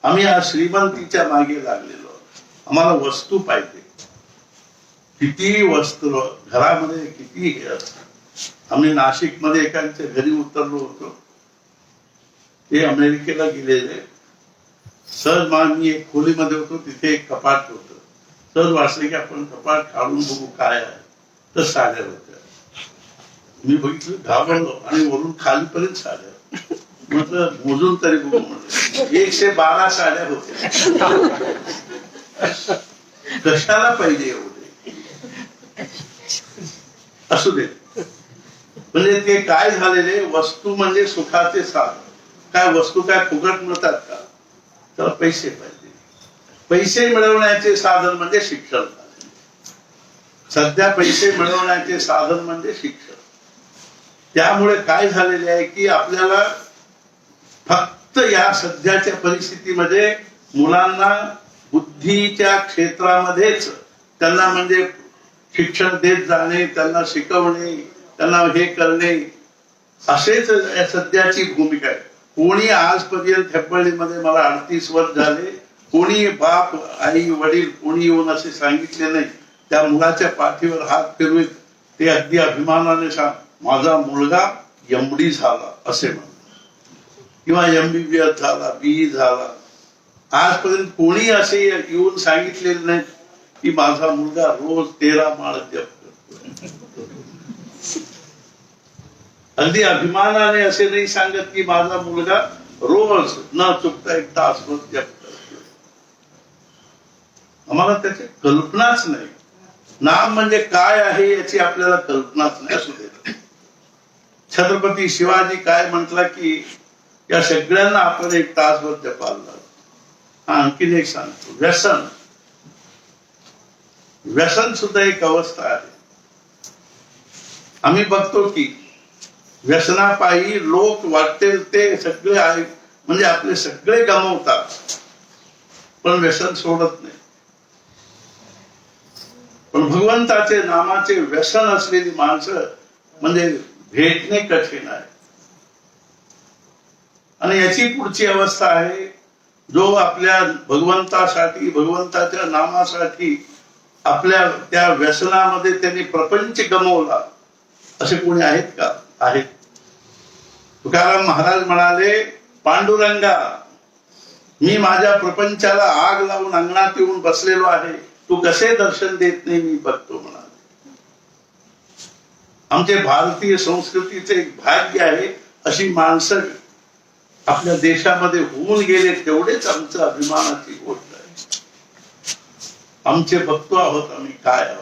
आम्ही आज श्रीमंतीच्या मागे लागलेलो, आम्हाला वस्तू पाहिजे. किती वस्त्र घरामध्ये किती हे असतं. आम्ही नाशिकमध्ये एकांच्या घरी उतरलो होतो. ते अमेरिकेला गेलेले. सहज मी एक खोलीमध्ये होतो, तिथे एक कपाट होतं. सहज वाटलं की आपण कपाट काढून बघू काय आहे. तर साड्या होत्या. मी बघितलं, घाबरलो आणि वरून खालीपर्यंत साड्या. म्हटलं मोजून तरी बघू म्हटलं. 112 साड्या होत्या. कशाला पाहिजे एवढे? असू दे. म्हणजे ते काय झालेले, वस्तू म्हणजे सुखाचे साधन. काय वस्तू काय फुकट मिळतात का? त्याला पैसे पाहिजे. पैसे मिळवण्याचे साधन म्हणजे शिक्षण. सध्या पैसे मिळवण्याचे साधन म्हणजे शिक्षण. त्यामुळे काय झालेले आहे की आपल्याला फक्त या सध्याच्या परिस्थितीमध्ये मुलांना बुद्धीच्या क्षेत्रामध्येच त्यांना म्हणजे शिक्षण देत जाणे, त्यांना शिकवणे, त्यांना हे करणे, असेच सध्याची भूमिका आहे. कोणी आजपर्यंत हेब्बळीमध्ये मला 38 वर्ष झाले, कोणी बाप आई वडील कोणी येऊन असे सांगितले नाही. त्या मुलाच्या पाठीवर हात फिरवीत ते अगदी अभिमानाने सांग, माझा मुलगा MD झाला असे म्हणतात, किंवा MBBS झाला, BE झाला. आजपर्यंत कोणी असे येऊन सांगितलेले नाही की माझा मुलगा रोज 13 माळ जप करतो. अगदी अभिमानाने असे नाही सांगत की माझा मुलगा रोज न चुकता 1 तासभर जप करतो. आम्हाला त्याची कल्पनाच नाही. नाम म्हणजे काय आहे याची आपल्याला कल्पनाच नाही. असू दे. छत्रपती शिवाजी काय म्हटला की या सगळ्यांना आपण 1 तासभर जपायला लावतो. आणखीन एक सांगतो, व्यसन. व्यसन सुद्धा एक अवस्था आहे. आम्ही बघतो की व्यसनापायी लोक वाटते ते सगळे आहे म्हणजे आपले सगळे गमावतात, पण व्यसन सोडत नाही. पण भगवंताचे नामाचे व्यसन असलेली माणसं म्हणजे भेटणे कठीण आहे. आणि याची पुढची अवस्था आहे, जो आपल्या भगवंतासाठी भगवंताच्या नामासाठी आपल्या त्या व्यसनामध्ये त्यांनी प्रपंच गमवला, असे कोणी आहेत का? आहेत. तुकाराम महाराज म्हणाले, पांडुरंगा मी माझ्या प्रपंचाला आग लावून अंगणात येऊन बसलेलो आहे, तू कसे दर्शन देत नाही मी बघतो म्हणाले. आमचे भारतीय संस्कृतीचे एक भाग्य आहे, अशी माणसं आपल्या देशामध्ये होऊन गेले, तेवढेच आमचं अभिमानाची गोष्ट आहे. आमचे बघतो आहोत आम्ही काय आहोत.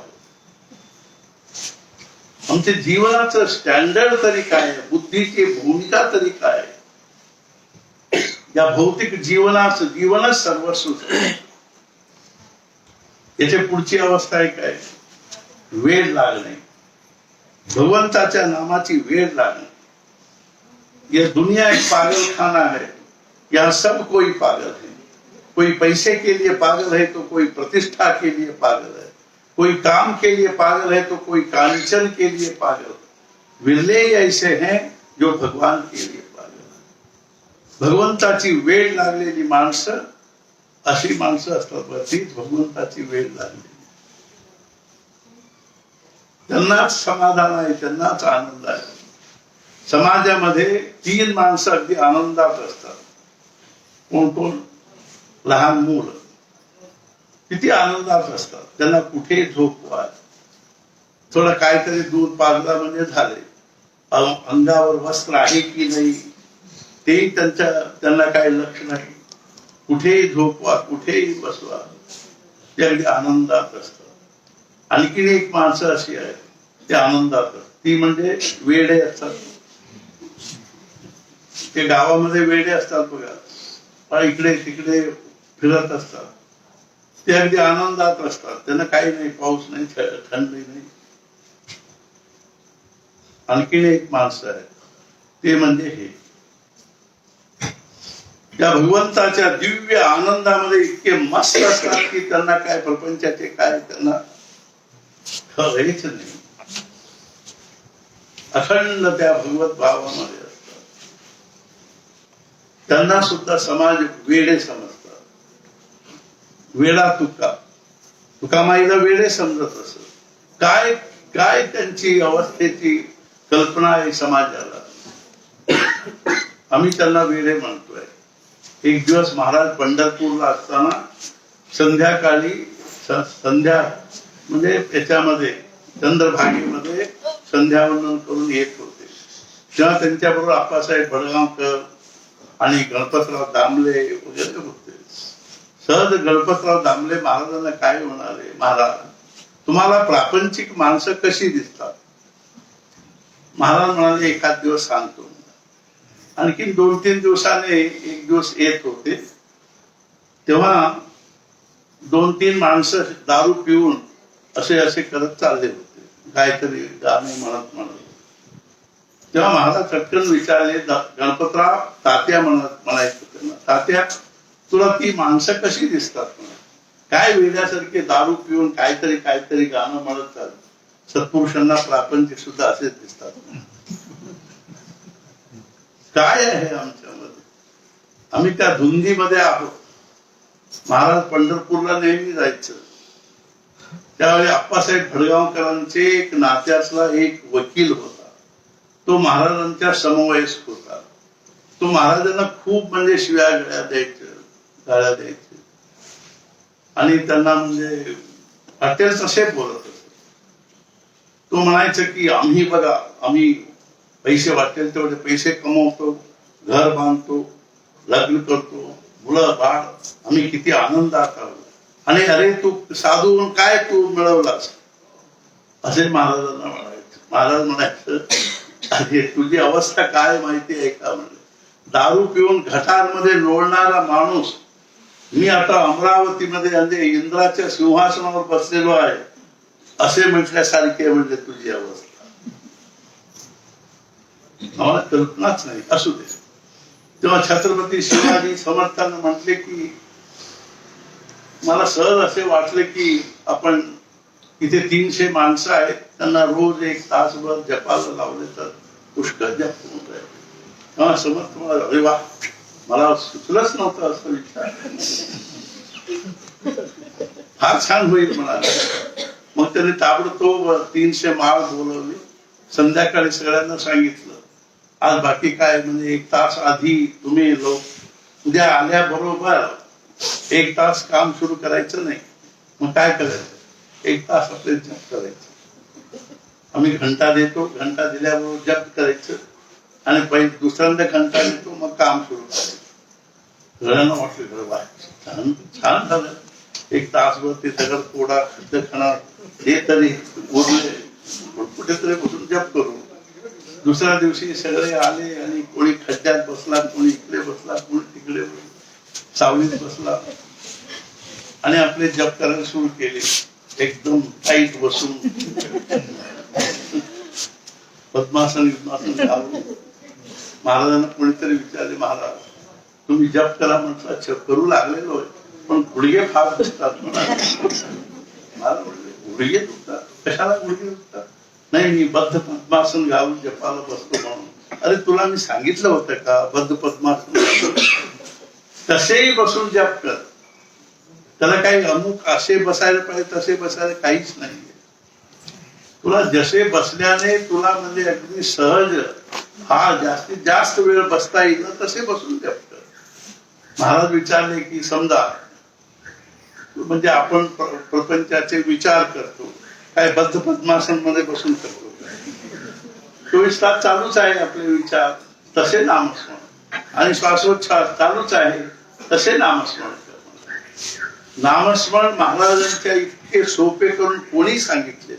आमचे जीवनाचं स्टँडर्ड तरी काय आहे, बुद्धीची भूमिका तरी काय आहे. या भौतिक जीवनाचं जीवनच सर्वस्व. याची पुढची अवस्था आहे काय, वेळ लागणे. भगवंताच्या नामाची वेळ लागणे. यह दुनिया एक पागल खाना है, यहाँ सब कोई पागल है. कोई पैसे के लिए पागल है तो कोई प्रतिष्ठा के लिए पागल है, कोई काम के लिए पागल है तो कोई कांचन के लिए पागल है. विरले ऐसे हैं जो भगवान के लिए पागल है. भगवंताची वेळ लागलेली माणसं अशी माणसं असतात, तीच भगवंताची वेळ लागली. त्यांनाच समाधान आहे, त्यांनाच आनंद आहे. समाजामध्ये 3 माणसं अगदी आनंदात असतात. कोण कोण? लहान मुलं किती आनंदात असतात. त्यांना कुठे झोपवा, थोडं काहीतरी दूध पाजला म्हणजे झाले. अंगावर वस्त्र आहे की नाही ते त्यांना काही लक्ष नाही. कुठेही झोपवा, कुठेही बसवा, ते अगदी आनंदात असतात. आणखीन एक माणसं अशी आहेत, ते आनंदात असतात. ती म्हणजे वेडे असतात. ते गावामध्ये वेडे असतात बघा, इकडे तिकडे फिरत असतात. ते अगदी आनंदात असतात. त्यांना काही नाही, पाऊस नाही, थंडी नाही. आणखीन एक माणसं आहे, ते म्हणजे हे त्या भगवंताच्या दिव्य आनंदामध्ये इतके मस्त असतात की त्यांना काय प्रपंचाचे काय त्यांना हेच नाही. अखंड त्या भगवत भावामध्ये असतात. त्यांना सुद्धा समाज वेडे समजतात. वेडा तुका, तुकामाईला वेडे समजत असत. काय काय त्यांची अवस्थेची कल्पना आहे समाजाला. आम्ही त्यांना वेडे म्हणतोय. एक दिवस महाराज पंढरपूरला असताना संध्याकाळी संध्या म्हणजे याच्यामध्ये चंद्रभागेमध्ये संध्यावंदन करून येत होते, तेव्हा त्यांच्याबरोबर आप्पासाहेब भडगावकर आणि गणपतराव दामले वगैरे होते. सहज गणपतराव दामले महाराजांना काय म्हणाले, महाराज तुम्हाला प्रापंचिक माणसं कशी दिसतात? महाराज म्हणाले एखाद दिवस सांगतो. आणखी 2-3 दिवसाने एक दिवस येत होते, तेव्हा 2-3 माणसं दारू पिऊन असे असे करत चालले होते, काहीतरी गाणे म्हणत म्हणत. तेव्हा महाराज चटकन विचारले, गणपतराव तात्या म्हणायचं त्यांना, तात्या तुला ती माणसं कशी दिसतात? काय वेड्यासारखे दारू पिऊन काहीतरी काहीतरी गाणं म्हणत चालत. सत्पुरुषांना प्रापंचिक सुद्धा असेच दिसतात. काय आहे आमच्यामध्ये? आम्ही त्या धुंदीमध्ये आहोत. महाराज पंढरपूरला नेहमी जायचं. त्यावेळी आप्पासाहेब भडगावकरांचे एक नात्यातला एक वकील होता, तो महाराजांच्या समवयस्क होता. तो महाराजांना खूप म्हणजे शिव्या गाळ्या द्यायचे आणि त्यांना म्हणजे वाटेल तसे बोलत असत. तो म्हणायचं की आम्ही बघा, आम्ही पैसे वाटेल तेवढे पैसे कमवतो, घर बांधतो, लग्न करतो, मुलं बाळ, आम्ही किती आनंदात आहोत. आणि अरे तू साधून काय तू मिळवलास, असे महाराजांना म्हणायचं. महाराज म्हणायचं, अरे तुझी अवस्था काय माहिती आहे का? म्हणजे दारू पिऊन घटारमध्ये लोळणारा माणूस मी आता अमरावतीमध्ये म्हणजे इंद्राच्या सिंहासनावर बसलेलो आहे असे म्हटल्यासारखे म्हणजे तुझी अवस्था. आम्हाला कल्पनाच नाही. असू दे. तेव्हा छत्रपती शिवाजी समर्थांना म्हटले की मला सहज असे वाटले की आपण इथे 300 माणसं आहेत, त्यांना रोज 1 तासभर जपाला लावले तर पुष्कळ जप होत आहे. तेव्हा समर्थ म्हणाला, अरे वा, मला सुचलंच नव्हतं असं विचार, फार छान होईल म्हणाले. मग त्याने ताबडतोब 300 माळ बोलवली. संध्याकाळी सगळ्यांना सांगितलं, आज बाकी काय म्हणजे 1 तास आधी तुम्ही लोक उद्या आल्याबरोबर 1 तास काम सुरू करायचं नाही. मग काय करायचं? 1 तास आपले जप करायचं. आम्ही घंटा देतो, घंटा दिल्याबरोबर जप करायचं आणि पहिले दुसऱ्यांदा घंटा देतो, मग काम सुरू करायचं. सगळ्यांना वाटलं बरं छान छान झालं. 1 तासभर ते दगड पोडा खड्ड खाणार हे तरी उरले, कुठेतरी बसून जप करू. दुसऱ्या दिवशी सगळे आले आणि कोणी खड्ड्यात बसला, कोणी इकडे बसला, कोणी तिकडे सावलीत बसला आणि आपले जप करायला सुरू केले. एकदम टाईट बसून पद्मासन विद्मासन घालून. महाराजांना कोणीतरी विचारले, महाराज तुम्ही जप करा म्हटलं, करू लागलेलो आहे पण गुडघे फार दुखतात. महाराज म्हणले, गुडघे दुखतात? कशाला गुडघे दुखतात? नाही, मी बद्ध पद्मासन घालून जपाला बसतो म्हणून. अरे तुला मी सांगितलं होतं का बद्ध पद्मासन तसेही बसून जप कर? त्याला काही अमुक असे बसायला पाहिजे तसे बसायला काहीच नाही. तुला जसे बसल्याने तुला म्हणजे अगदी सहज हा जास्तीत जास्त वेळ बसता येईल तसे बसून जप कर. महाराज विचारले की समजा म्हणजे आपण प्रपंचाचे विचार करतो, काय बद्ध पद्मासन मध्ये बसून करतो? 24 तास चालूच आहे आपले विचार, तसे नामस्मरण. आणि श्वासोच्छ्वास चालूच आहे, तसे नामस्मरण कर. नामस्मरण महाराजांच्या इतके सोपे करून कोणी सांगितले,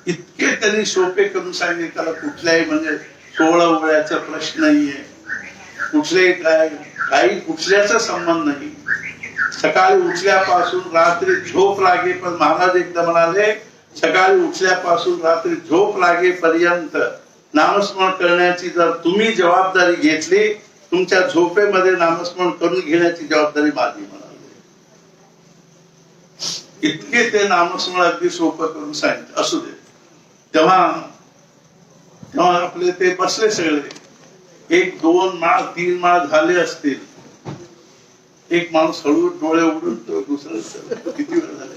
इतके त्यांनी सोपे करून सांगितले. त्याला कुठल्याही म्हणजे 16 उघड्याचा प्रश्न नाहीये, कुठले काय काही कुठल्याचा संबंध नाही. सकाळी उठल्यापासून रात्री झोप लागेपर्यंत, महाराज एकदा म्हणाले, सकाळी उठल्यापासून रात्री झोप लागेपर्यंत नामस्मरण करण्याची जर तुम्ही जबाबदारी घेतली, तुमच्या झोपेमध्ये नामस्मरण करून घेण्याची जबाबदारी माझी म्हणाले. इतके ते नामस्मरण अगदी सोपं करून सांगितलं. असू दे. तेव्हा आपले ते बसले सगळे, 1, 2 माळ 3 माळ झाले असतील. एक माणूस हळू डोळे उघडून दुसरं किती वेळ झाले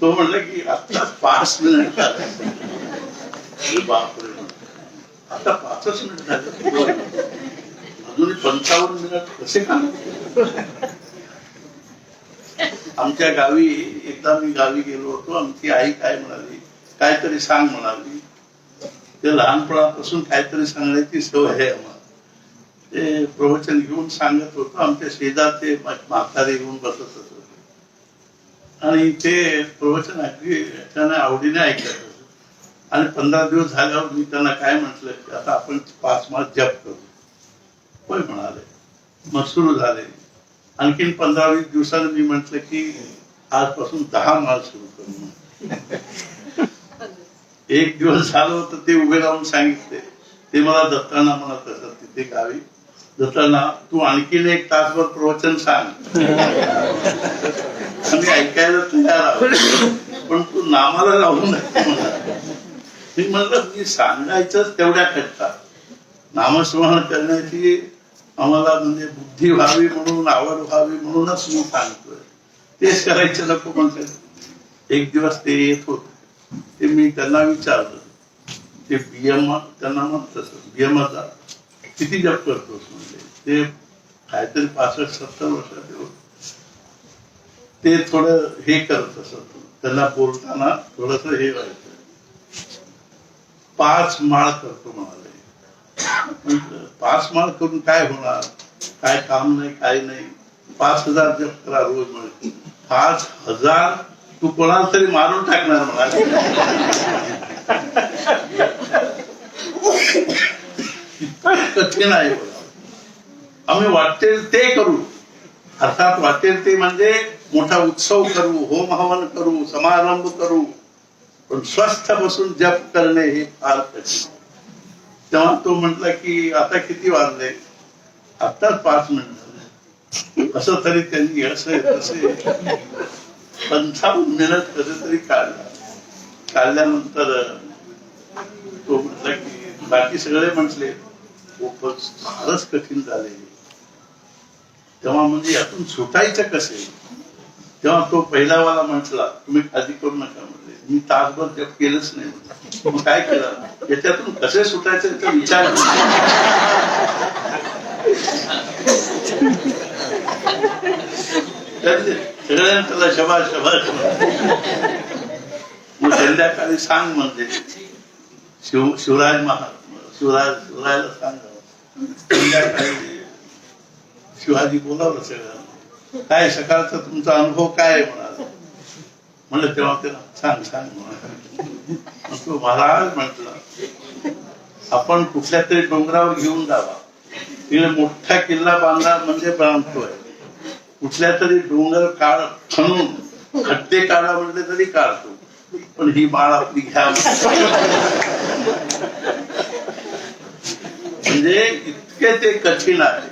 तो म्हणला की आता 5 मिनिट झाले. बापरे, आता 5च मिनिट झाले, अजूनही 55 मिनिट कसे का? आमच्या गावी एकदा मी गावी गेलो होतो. आमची आई काय म्हणाली, काहीतरी सांग म्हणाली. ते लहानपणापासून काहीतरी सांगण्याची सवय आहे आम्हाला. ते प्रवचन घेऊन सांगत होतो. आमच्या शेजारचे म्हातारे येऊन बसत होते आणि ते प्रवचन अगदी त्याने आवडीने ऐकत होते. आणि 15 दिवस झाल्यावर मी त्यांना काय म्हटलं की आता आपण 5 माळ जप करू. होय म्हणाले. मग सुरू झाले. आणखीन 15-20 दिवसांनी मी म्हटलं की आजपासून 10 माळ सुरू करू. एक दिवस झालं होतं ते उभे राहून सांगितले. ते मला दत्ताना म्हणत असत तिथे गावी, दत्ताना तू आणखीन 1 तासभर प्रवचन सांग. आम्ही ऐकायला तयार आहोत, पण तू नामाला लावू नये. मी म्हणलं मी सांगायचंच तेवढ्या करता, नामस्मरण करण्याची आम्हाला म्हणजे बुद्धी व्हावी म्हणून, आवड व्हावी म्हणूनच मी सांगतोय. तेच करायचं नको म्हणतात. एक दिवस ते येत होते. ते मी त्यांना विचारलं, ते बियम त्यांना म्हणत बियमचा किती जप करतोस म्हणजे. ते काहीतरी 65-70 वर्षाचे होते. ते थोडं हे करत असत. त्यांना बोलताना थोडस हे व्हायचं. 5 माळ करतो म्हणाले. म्हटलं 5 माळ करून काय होणार, काय काम नाही, काय नाही. 5000 जप करा रोज म्हणजे. 5000 तू कोणाला तरी मारून टाकणार म्हणाले. कठीण आहे. आम्ही वाटेल ते करू, अर्थात वाटेल ते म्हणजे मोठा उत्सव करू, होम हवन करू, समारंभ करू, पण स्वस्थ बसून जप करणे हे फार कठीण. तेव्हा तो म्हटला की आता किती वाजले, आत्ताच 5 मिनिट झाले. असं तरी त्यांनी असे 55 मिनिट कधीतरी काढल्यानंतर तो म्हटला की बाकी सगळे म्हटले फारच कठीण झाले. तेव्हा म्हणजे यातून सुटायचं कसे. तेव्हा तो पहिलावाला म्हटला तुम्ही खाली करू नका म्हटले. मी तासभर जप केलंच नाही. मग काय केलं, याच्यातून कसे सुटायचं याचा विचार. सगळ्यांना त्याला शबाश शबाश. मग संध्याकाळी सांग म्हणजे शिवरायाला सांग. संध्याकाळी शिवाजी बोलावलं सगळं. काय सकाळचा तुमचा अनुभव काय आहे म्हणाला. म्हणलं तेव्हा त्याला सांग सांग म्हणा. तो महाराज म्हटलं आपण कुठल्या तरी डोंगरावर घेऊन जावा. तिकडे मोठा किल्ला बांधला म्हणजे बांधतोय. कुठल्या तरी डोंगर काढ खणून खड्डे काढा म्हटले तरी काढतो, पण ही माळ आपली घ्या. म्हणजे इतके ते कठीण आहे.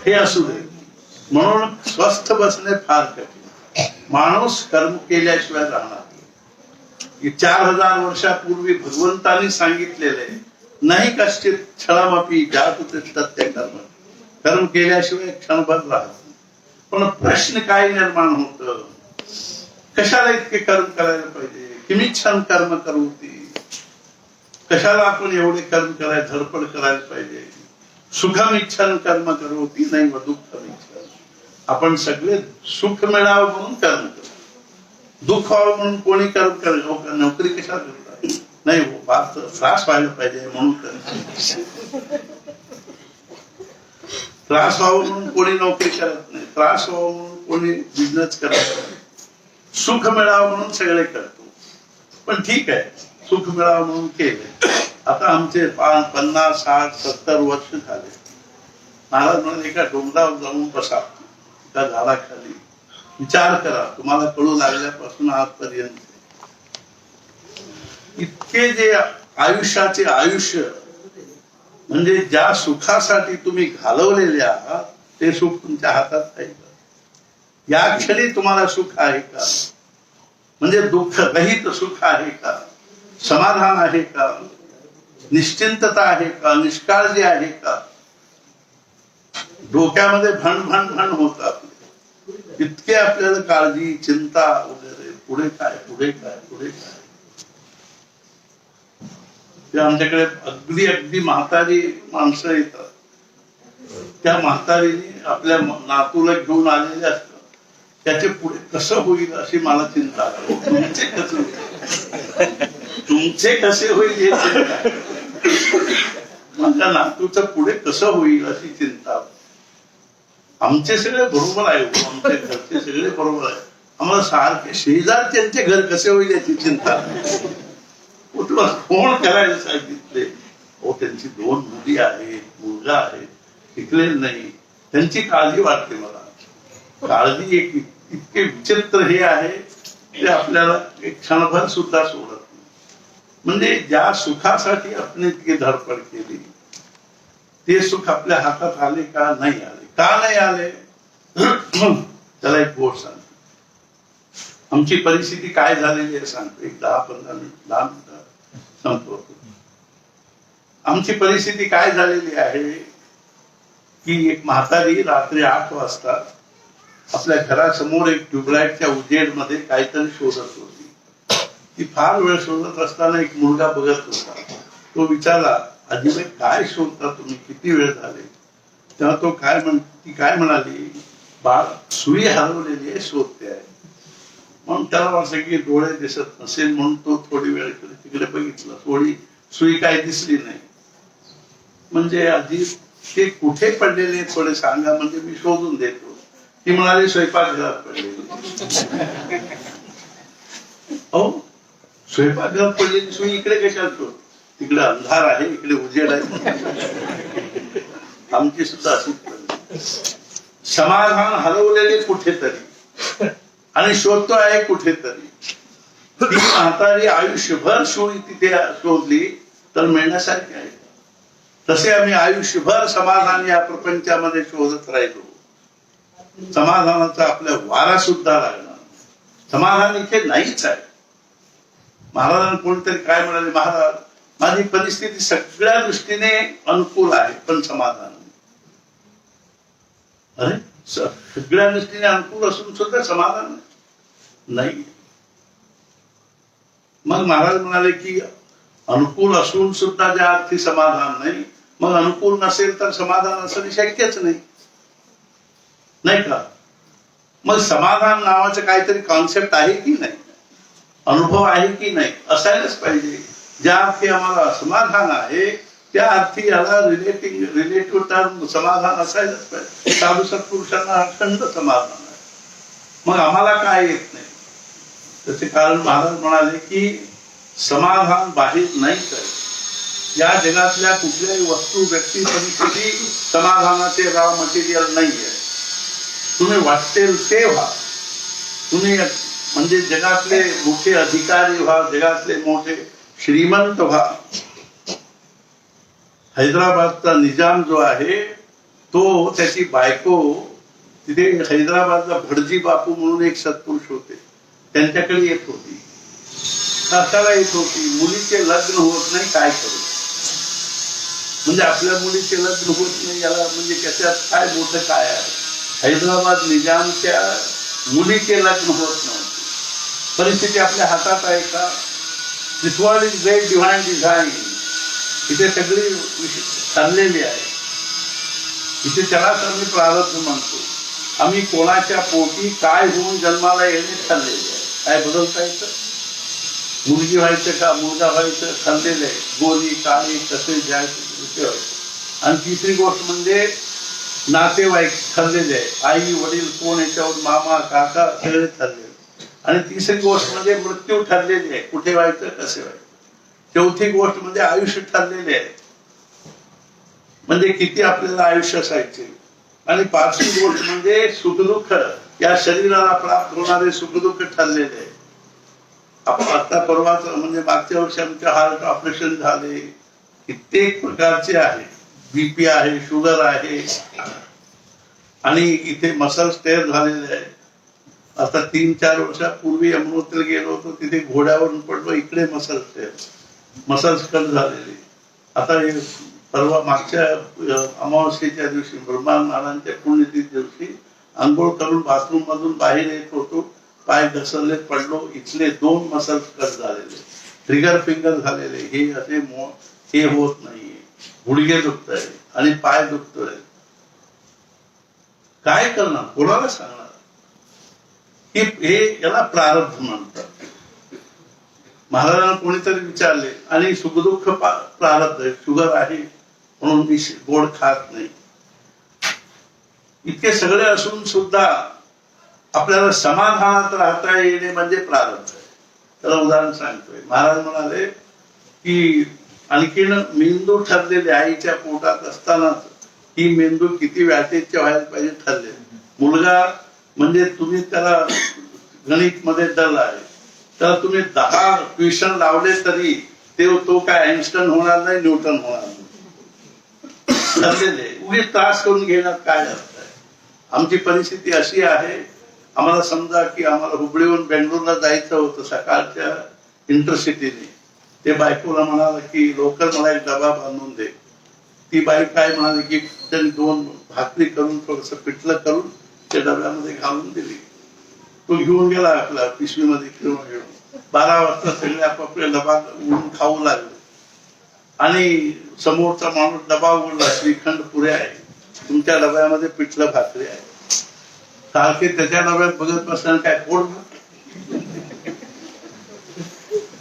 हे असू दे. म्हणून स्वस्थ बसणे फार कठीण. माणूस कर्म केल्याशिवाय राहणार. 4000 वर्षापूर्वी भगवंतांनी सांगितलेले नाही कश्चित क्षणमपि जातु तिष्ठत्य कर्म. कर्म केल्याशिवाय क्षणभर राहत. पण प्रश्न काय निर्माण होत, कशाला इतके कर्म करायला पाहिजे. किमिच्छन कर्म करोति. कशाला आपण एवढे कर्म करायला धडपड करायला पाहिजे. सुखम इच्छन कर्म करोति नाही व दुःखम इच्छन. आपण सगळे सुख मिळावं म्हणून कर्म करतो. दुःख व्हावं म्हणून कोणी कर्म करत. नोकरी कशाला करतात, नाही त्रास व्हायला पाहिजे म्हणून करत. त्रास व्हावं म्हणून कोणी नोकरी करत नाही. त्रास व्हावं म्हणून कोणी बिझनेस करत नाही. सुख मिळावं म्हणून सगळे करतो. पण ठीक आहे, सुख मिळावं म्हणून केले. आता आमचे 50, 60, 70 वर्ष झाले. महाराज म्हणजे एका डोंगरावर जाऊन बसा, एका झाडाखाली विचार करा. तुम्हाला कळू लागल्यापासून आजपर्यंत इतके जे आयुष्याचे आयुष्य म्हणजे ज्या सुखासाठी तुम्ही घालवलेले आहात ते सुख तुमच्या हातात आहे का. या क्षणी तुम्हाला सुख आहे का, म्हणजे दुःख रहित सुख आहे का, समाधान आहे का, निश्चिंतता आहे का, निष्काळजी आहे का. डोक्यामध्ये भण भण भण होतात. इतके आपल्याला काळजी चिंता वगैरे पुढे काय पुढे काय पुढे काय. ते आमच्याकडे अगदी अगदी म्हातारी माणसं येतात. त्या म्हातारीने आपल्या नातूला घेऊन आलेले असतात. त्याचे पुढे कसं होईल अशी मला चिंता. तुमचे कसे होईल हे चिंता. माझ्या नातूचं पुढे कसं होईल अशी चिंता. आमचे सगळे बरोबर आहे, आमचे घरचे सगळे बरोबर आहे. आम्हाला सारखे शेजारच्यांचे घर कसे होईल याची चिंता. तुला कोण करायला सांगितले. त्यांची 2 मुली आहेत, मुलगा आहे, शिकलेले नाही, त्यांची काळजी वाटते मला. काळजी एक इतके विचित्र हे आहे ते आपल्याला एक क्षणभर सुद्धा सोडत नाही. म्हणजे ज्या सुखासाठी आपण इतकी धडपड केली ते सुख आपल्या हातात आले का नाही आले. का नाही आले त्याला एक गोष्ट सांगतो. आमची परिस्थिती काय झालेली आहे सांगतो. एक 10-15 मिनिट संपवतो. आमची परिस्थिती काय झालेली आहे की एक म्हातारी रात्री 8 वाजता आपल्या घरासमोर एक ट्यूबलाईटच्या उजेड मध्ये काहीतरी शोधत होती. ती फार वेळ शोधत असताना एक मुलगा बघत होता. तो विचारला, आजीबाई काय शोधता तुम्ही, किती वेळ झाले. तेव्हा तो ती काय म्हणाली, बाळ सुई हरवलेली आहे, शोधते आहे. म्हणून त्याला वाटलं की डोळे दिसत नसेल म्हणून तो थोडी वेळ तिकडे बघितलं. थोडी सुई काही दिसली नाही. म्हणजे आजी ते कुठे पडलेले थोडे सांगा म्हणजे मी शोधून देतो. ती म्हणाली स्वयंपाकघरात पडलेली. हो, स्वयंपाकघरात पडलेली सुई इकडे कशाला शोध. तिकडे अंधार आहे, इकडे उजेड आहे. आमची सुद्धा अशीच समाधान हरवलेले कुठेतरी आणि शोधतो आहे कुठेतरी. ती म्हातारी आयुष्यभर सुई तिथे शोधली तर मिळण्यासारखी आहे. तसे आम्ही आयुष्यभर समाधान या प्रपंचामध्ये शोधत राहिलो. समाधानाचा आपल्या वारा सुद्धा लागणार. समाधान इथे नाहीच आहे. महाराजांना कोणीतरी काय म्हणाले, महाराज माझी परिस्थिती सगळ्या दृष्टीने अनुकूल आहे पण समाधान नाही. अरे सगळ्या दृष्टीने अनुकूल असून सुद्धा समाधान नाही. मग महाराज म्हणाले की अनुकूल असून सुद्धा ज्या अर्थी समाधान नाही, मग अनुकूल नसेल तर समाधान असणे शक्यच नाही, नाही का. मग समाधान नावाचं काहीतरी कॉन्सेप्ट आहे की नाही, अनुभव आहे की नाही, असायलाच पाहिजे. ज्या अर्थी आम्हाला असमाधान आहे त्या अर्थी याला रिलेटिव्ह टर्म समाधान असायलाच पाहिजे. साधू सत्पुरुषांना अखंड समाधान आहे. मग आम्हाला काय येत नाही. त्याचे कारण महाराज म्हणाले की समाधान बाहेर नाही तर या जगातल्या कुठल्याही वस्तू व्यक्ती परिस्थिती समाधानाचे रॉ मटेरियल नाही आहे. तुम्ही वाटेल ते व्हा. तुम्ही म्हणजे जगातले मोठे अधिकारी व्हा, जगातले मोठे श्रीमंत व्हा. हैदराबादचा निजाम जो आहे तो त्याची बायको तिथे हैदराबादला भटजी बापू म्हणून एक सत्पुरुष होते, त्यांच्याकडे येत होती, कशाला येत होती. मुलीचे लग्न होत नाही, काय करू. म्हणजे आपल्या मुलीचे लग्न होत नाही याला म्हणजे त्याच्यात काय मोठं काय आहे. हैदराबाद निजामच्या मुलीचे लग्न होत नव्हते. परिस्थिती आपल्या हातात आहे का. This world is great divine design. इथे सगळी ठरलेली आहे. इथे त्यालाच आम्ही प्रारब्ध म्हणतो. आम्ही कोणाच्या पोटी काय होऊन जन्माला येणे ठरलेले आहे. काय बदलता येतं. मुलगी व्हायचं का मुलगा व्हायचं ठरलेलं आहे. गोरी काळी कसे जायचं. आणि तिसरी गोष्ट म्हणजे नातेवाईक ठरलेले आहे. आई वडील कोण याच्यावर मामा काका सगळे ठरलेले. आणि तिसरी गोष्ट म्हणजे मृत्यू ठरलेली आहे, कुठे व्हायचं कसे व्हायचं. चौथी गोष्ट म्हणजे आयुष्य ठरलेले आहे, म्हणजे किती आपल्याला आयुष्य असायचे. आणि पाचवी गोष्ट म्हणजे सुखदुःख, या शरीराला प्राप्त होणारे सुखदुःख ठरलेले आहे. आपण आता परवाच म्हणजे मागच्या वर्षी आमच्या हार्ट ऑपरेशन झाले, कित्येक प्रकारचे आहे. बीपी आहे, शुगर आहे, आणि इथे मसल स्टेअर झालेले आहे. आता 3-4 वर्षापूर्वी अमृतला गेलो होतो, तिथे घोड्यावरून पडलो, इकडे मसल स्टेअर, मसल कट झालेली. आता परवा मागच्या अमावस्येच्या दिवशी ब्रह्मा महाराजांच्या पुण्यतिथी दिवशी आंघोळ करून बाथरूम मधून बाहेर येत होतो, पाय घसरले, पडलो, इथले 2 मसल कट झालेले, ट्रिगर फिंगर झालेले, हे असे हे होत नाहीये. गुडघे दुखतोय आणि पाय दुखतोय. काय करणार, कोणाला सांगणार? हे याला प्रारब्ध म्हणतात. महाराजांना कोणीतरी विचारले आणि सुखदुःख प्रारब्ध आहे, शुगर आहे म्हणून मी गोड खात नाही. इतके सगळे असून सुद्धा आपल्याला समाधानात राहता येणे म्हणजे प्रारब्ध आहे. त्याला उदाहरण सांगतोय. महाराज म्हणाले की आणखीन मेंदू ठरलेले, आईच्या पोटात असतानाच ही मेंदू किती व्याटेचे व्हायला पाहिजे ठरले. मुलगा म्हणजे तुम्ही त्याला गणित मध्ये डल आहे, तर तुम्ही 10 ट्युशन लावले तरी तो काय आइन्स्टाईन होणार नाही, न्यूटन होणार नाही. ठरलेले उगीच त्रास करून घेण्यात काय अर्थ आहे. आमची परिस्थिती अशी आहे, आम्हाला समजा की आम्हाला हुबळीहून बेंगळूरला जायचं होतं सकाळच्या इंटरसिटीने. ते बायकोला म्हणाला की लवकर मला एक डबा बांधून दे. ती बाई काय म्हणाली की त्यांनी 2 भाकरी करून थोडस पिठलं करून त्या डब्यामध्ये घालून दिली. तो घेऊन गेला आपल्या पिशवीमध्ये घेऊन 12 वाजता सगळे आपापले डबा उघडून खाऊ लागले. आणि समोरचा माणूस डबा उघडला, श्रीखंड पुऱ्या आहे, तुमच्या डब्यामध्ये पिठलं भाकरी आहे. सारखे त्याच्या डब्यात बघत बसल्याने काय पोट,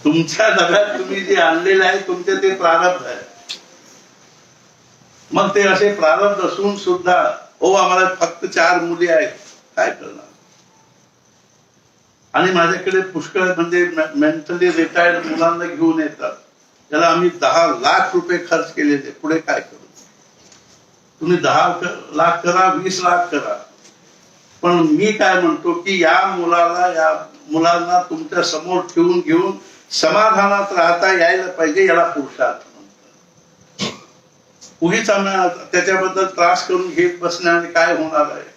तुमच्या डब्यात तुम्ही जे आणलेलं आहे तुमचे ते प्रारब्ध आहे. मग ते असे प्रारब्ध असून सुद्धा आम्हाला फक्त 4 मुली आहेत, काय करणार. आणि माझ्याकडे पुष्कळ म्हणजे मेंटली रिटायर्ड मुलांना घेऊन येतात, त्याला आम्ही 10 लाख रुपये खर्च केलेले, पुढे काय करू. तुम्ही 10 लाख करा, 20 लाख करा, पण मी काय म्हणतो की या मुलांना तुमच्या समोर ठेवून घेऊन समाधानात राहता यायला पाहिजे, याला पुरुषार्थ म्हणतात. उगीच त्याच्याबद्दल त्रास करून घेत बसण्याने काय होणार आहे.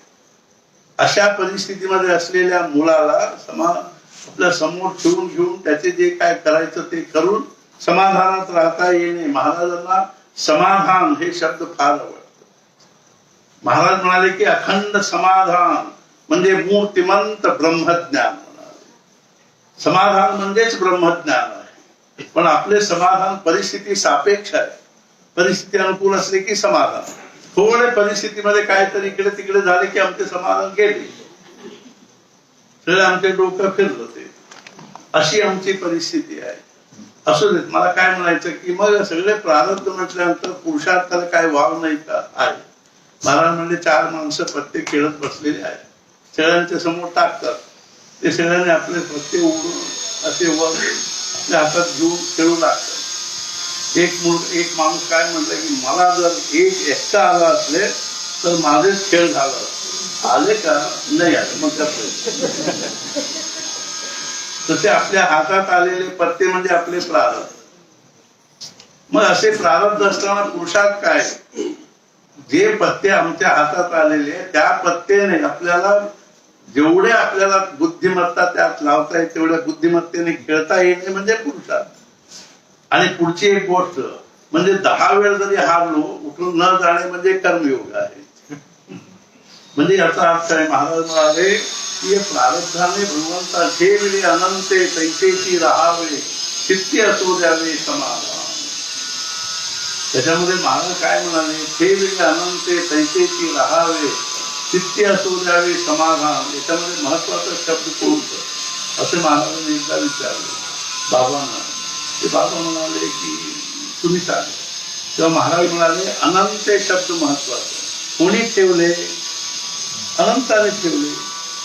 अशा परिस्थितीमध्ये असलेल्या मुलाला आपल्या समोर ठेवून घेऊन त्याचे जे काय करायचं ते करून समाधानात राहता येणे. महाराजांना समाधान हे शब्द फार आवडतो. महाराज म्हणाले की अखंड समाधान म्हणजे मूर्तिमंत ब्रह्मज्ञान म्हणाले. समाधान म्हणजेच ब्रह्मज्ञान आहे. पण आपले समाधान परिस्थिती सापेक्ष आहे. परिस्थिती अनुकूल असले की समाधान, थोडे परिस्थितीमध्ये काहीतरी इकडे तिकडे झाले की आमचे समाधान गेले, सगळे आमचे डोकं फिरलं. ते अशी आमची परिस्थिती आहे. असू देत. मला काय म्हणायचं की मग सगळे प्रारब्ध म्हटल्यानंतर पुरुषार्थाला काय वाव नाही का आहे. महाराज म्हणजे 4 माणसं पत्ते खेळत बसलेले आहेत, सगळ्यांच्या समोर टाकतात, ते सगळ्यांनी आपले पत्ते उडून असे वर आपल्या हातात घेऊन खेळू लागतात. एक माणूस काय म्हणलं की मला जर एक एक्स्ट्रा आला असले तर माझेच खेळ झाला. आले का नाही आले मग कसं. तसे आपल्या हातात आलेले पत्ते म्हणजे आपले प्रारब्ध. मग असे प्रारब्ध असताना पुरुषार्थ काय, जे पत्ते आमच्या हातात आलेले त्या पत्तेने आपल्याला जेवढे आपल्याला बुद्धिमत्ता त्यात लावता येईल तेवढ्या बुद्धिमत्तेने खेळता येणे म्हणजे पुरुषार्थ. आणि पुढची एक गोष्ट म्हणजे 10 वेळ जरी हारलो उठून न जाणे म्हणजे कर्मयोग आहे. म्हणजे याचा अर्थ आहे महाराज म्हणाले की प्रारब्धाने भगवंता ठेवले अनंते तैसेची राहावे, चित्ती असो द्यावे समाधान. त्याच्यामध्ये महाराज काय म्हणाले, ठेवले अनंते तैसेची राहावे, चित्ती असो द्यावे समाधान. याच्यामध्ये महत्वाचा शब्द कोणतं असं महाराजांनी एकदा विचारलं बाबांना. ते बाबा म्हणाले की तुम्ही सांगा. तेव्हा महाराज म्हणाले अनंत शब्द महत्वाचा. कोणी ठेवले, अनंताने ठेवले.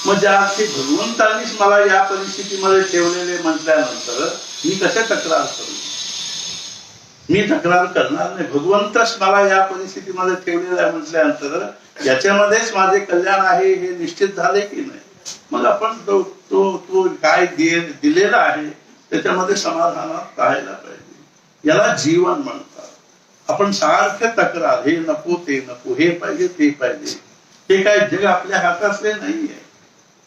मग ज्या अर्थी भगवंतानीच मला या परिस्थितीमध्ये ठेवलेले म्हटल्यानंतर मी कसे तक्रार करू. मी तक्रार करणार नाही. भगवंतच मला या परिस्थितीमध्ये ठेवलेलं आहे म्हटल्यानंतर याच्यामध्येच माझे कल्याण आहे हे निश्चित झाले की नाही. मग आपण तो काय दिलेला आहे त्याच्यामध्ये समाधानात राहायला पाहिजे. याला जीवन म्हणतात. आपण सारखे तक्रार, हे नको ते नको, हे पाहिजे ते पाहिजे, हे काय जग आपल्या हातातले नाहीये.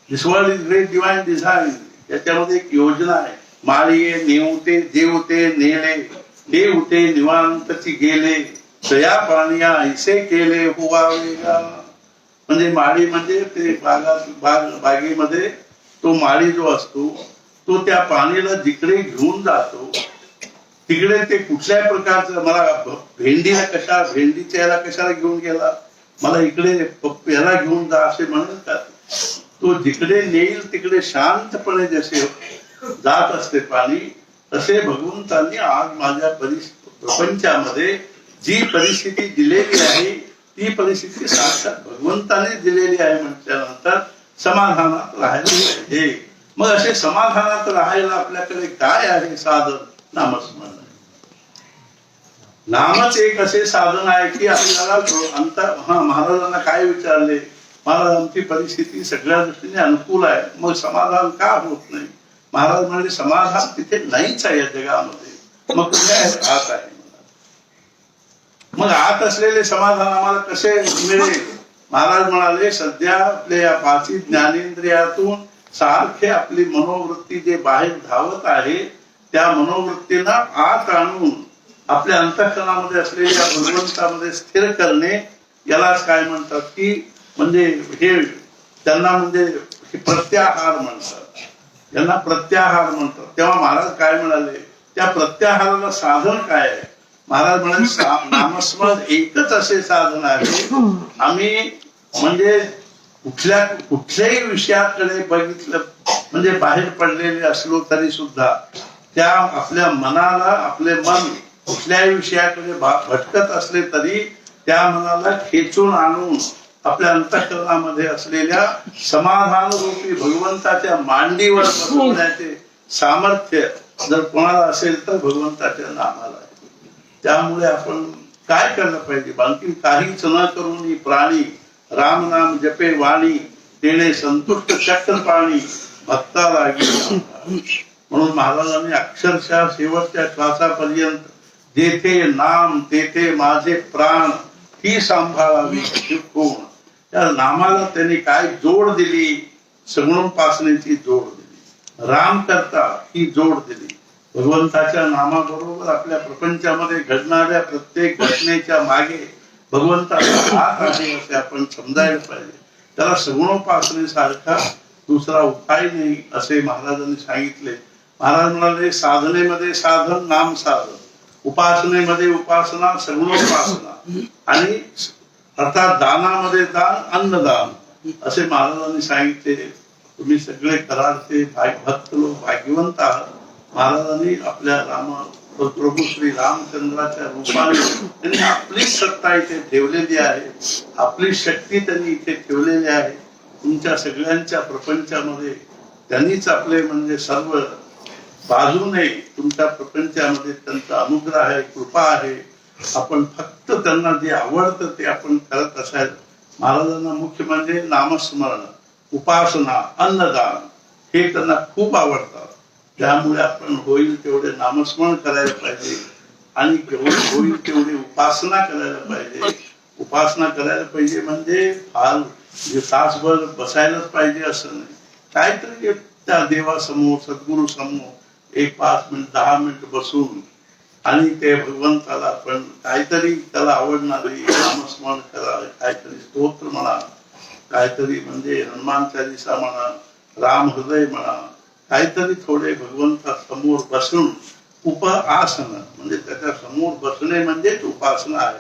This world is great divine design. याच्यामध्ये एक योजना आहे. माळिये नेवते जेवते नेले, ते उते निवांतची गेले, तया पाणिया ऐसे केले हुवावेगा. म्हणजे माळी म्हणजे ते बागेमध्ये तो माळी जो असतो तो त्या पाणीला जिकडे घेऊन जातो तिकडे ते कुठल्याही प्रकारचं मला भेंडीच्या याला कशाला घेऊन गेला, मला इकडे याला घेऊन जा असे म्हणत का? तो जिकडे नेईल तिकडे शांतपणे जसे जात असते पाणी, तसे भगवंतांनी आज माझ्या प्रपंचामध्ये जी परिस्थिती दिलेली आहे ती परिस्थिती साक्षात भगवंताने दिलेली आहे म्हटल्यानंतर समाधानात राहायला पाहिजे. मग असे समाधानात राहायला आपल्याकडे काय आहे साधन? नामस्मरण. नामच एक असे साधन आहे की आपल्याला महाराजांना काय विचारले, महाराज आमची परिस्थिती सगळ्या दृष्टीने अनुकूल आहे, मग समाधान का होत नाही? महाराज म्हणाले समाधान तिथे नाहीच आहे या जगामध्ये, मग कुठे आत आहे. मग आत असलेले समाधान आम्हाला कसे मिळेल? महाराज म्हणाले सध्या आपल्या या पाची ज्ञानेंद्रियातून सारखे आपली मनोवृत्ती जे बाहेर धावत आहे त्या मनोवृत्तीला आत आणून आपल्या अंतःकरणामध्ये असलेल्या भगवंतामध्ये स्थिर करणे, यालाच काय म्हणतात की म्हणजे हे त्यांना म्हणजे प्रत्याहार म्हणतात, यांना प्रत्याहार म्हणतात. तेव्हा महाराज काय म्हणाले, त्या प्रत्याहाराला साधन काय आहे? महाराज म्हणाले नामस्मरण एकच असे साधन आहे. आम्ही म्हणजे कुठल्याही विषयाकडे बघितलं म्हणजे बाहेर पडलेले असलो तरी सुद्धा त्या आपल्या मनाला, आपले मन कुठल्याही विषयाकडे भटकत असले तरी त्या मनाला खेचून आणून आपल्या अंतःकरणामध्ये असलेल्या समाधान रूपी भगवंताच्या मांडीवर बसवण्याचे सामर्थ्य जर कोणाला असेल तर भगवंताच्या नामाला आहे. त्यामुळे आपण काय करायला पाहिजे? बाकी काहीच न करून प्राणी राम नाम जपे वाणी, तेने संतुष्ट चक्र पाणी भक्ता लागी. म्हणून महाराजांनी अक्षरशः शेवटच्या श्वासापर्यंत जेथे नाम तेथे माझे प्राण ही सांभाळावी कोण, त्या नामाला त्यांनी काय जोड दिली? सगुणोपासनेची जोड दिली, राम करता ही जोड दिली. भगवंताच्या नामाबरोबर आपल्या प्रपंचामध्ये घडणाऱ्या प्रत्येक घटनेच्या मागे भगवंताचा हात आहे असे आपण समजायला पाहिजे. त्याला सगुणोपासनेसारखा दुसरा उपाय नाही असे महाराजांनी सांगितले. महाराज म्हणाले साधनेमध्ये साधन नाम साधन, उपासनेमध्ये उपासना सगुणोपासना, आणि अर्थात दानामध्ये दान अन्नदान असे महाराजांनी सांगितले. तुम्ही सगळे करारचे भक्त लोक भाग्यवंत आहात. महाराजांनी आपल्या प्रभू श्री रामचंद्राच्या रूपाने त्यांनी आपली सत्ता इथे ठेवलेली आहे, आपली शक्ती त्यांनी इथे ठेवलेली आहे. तुमच्या सगळ्यांच्या प्रपंचामध्ये त्यांनीच आपले म्हणजे सर्व बाजूने तुमच्या प्रपंचामध्ये त्यांचा अनुग्रह आहे, कृपा आहे. आपण फक्त त्यांना जे आवडतं ते आपण करत असायला. महाराजांना मुख्य म्हणजे नामस्मरण, उपासना, अन्नदान हे त्यांना खूप आवडतात. त्यामुळे आपण होईल तेवढे नामस्मरण करायला पाहिजे आणि होईल तेवढी उपासना करायला पाहिजे. उपासना करायला पाहिजे म्हणजे फार तासभर बसायलाच पाहिजे असं नाही. काहीतरी त्या देवासमोर, सद्गुरु समोर एक 5 मिनिट 10 मिनिट बसून आणि ते भगवंताला आपण काहीतरी त्याला आवडणारे नामस्मरण करा, काहीतरी स्तोत्र म्हणा, काहीतरी म्हणजे हनुमान चालीसा म्हणा, राम हृदय म्हणा, काहीतरी थोडे भगवंता समोर बसून उपासना म्हणजे त्याच्या समोर बसणे म्हणजेच उपासना आहे.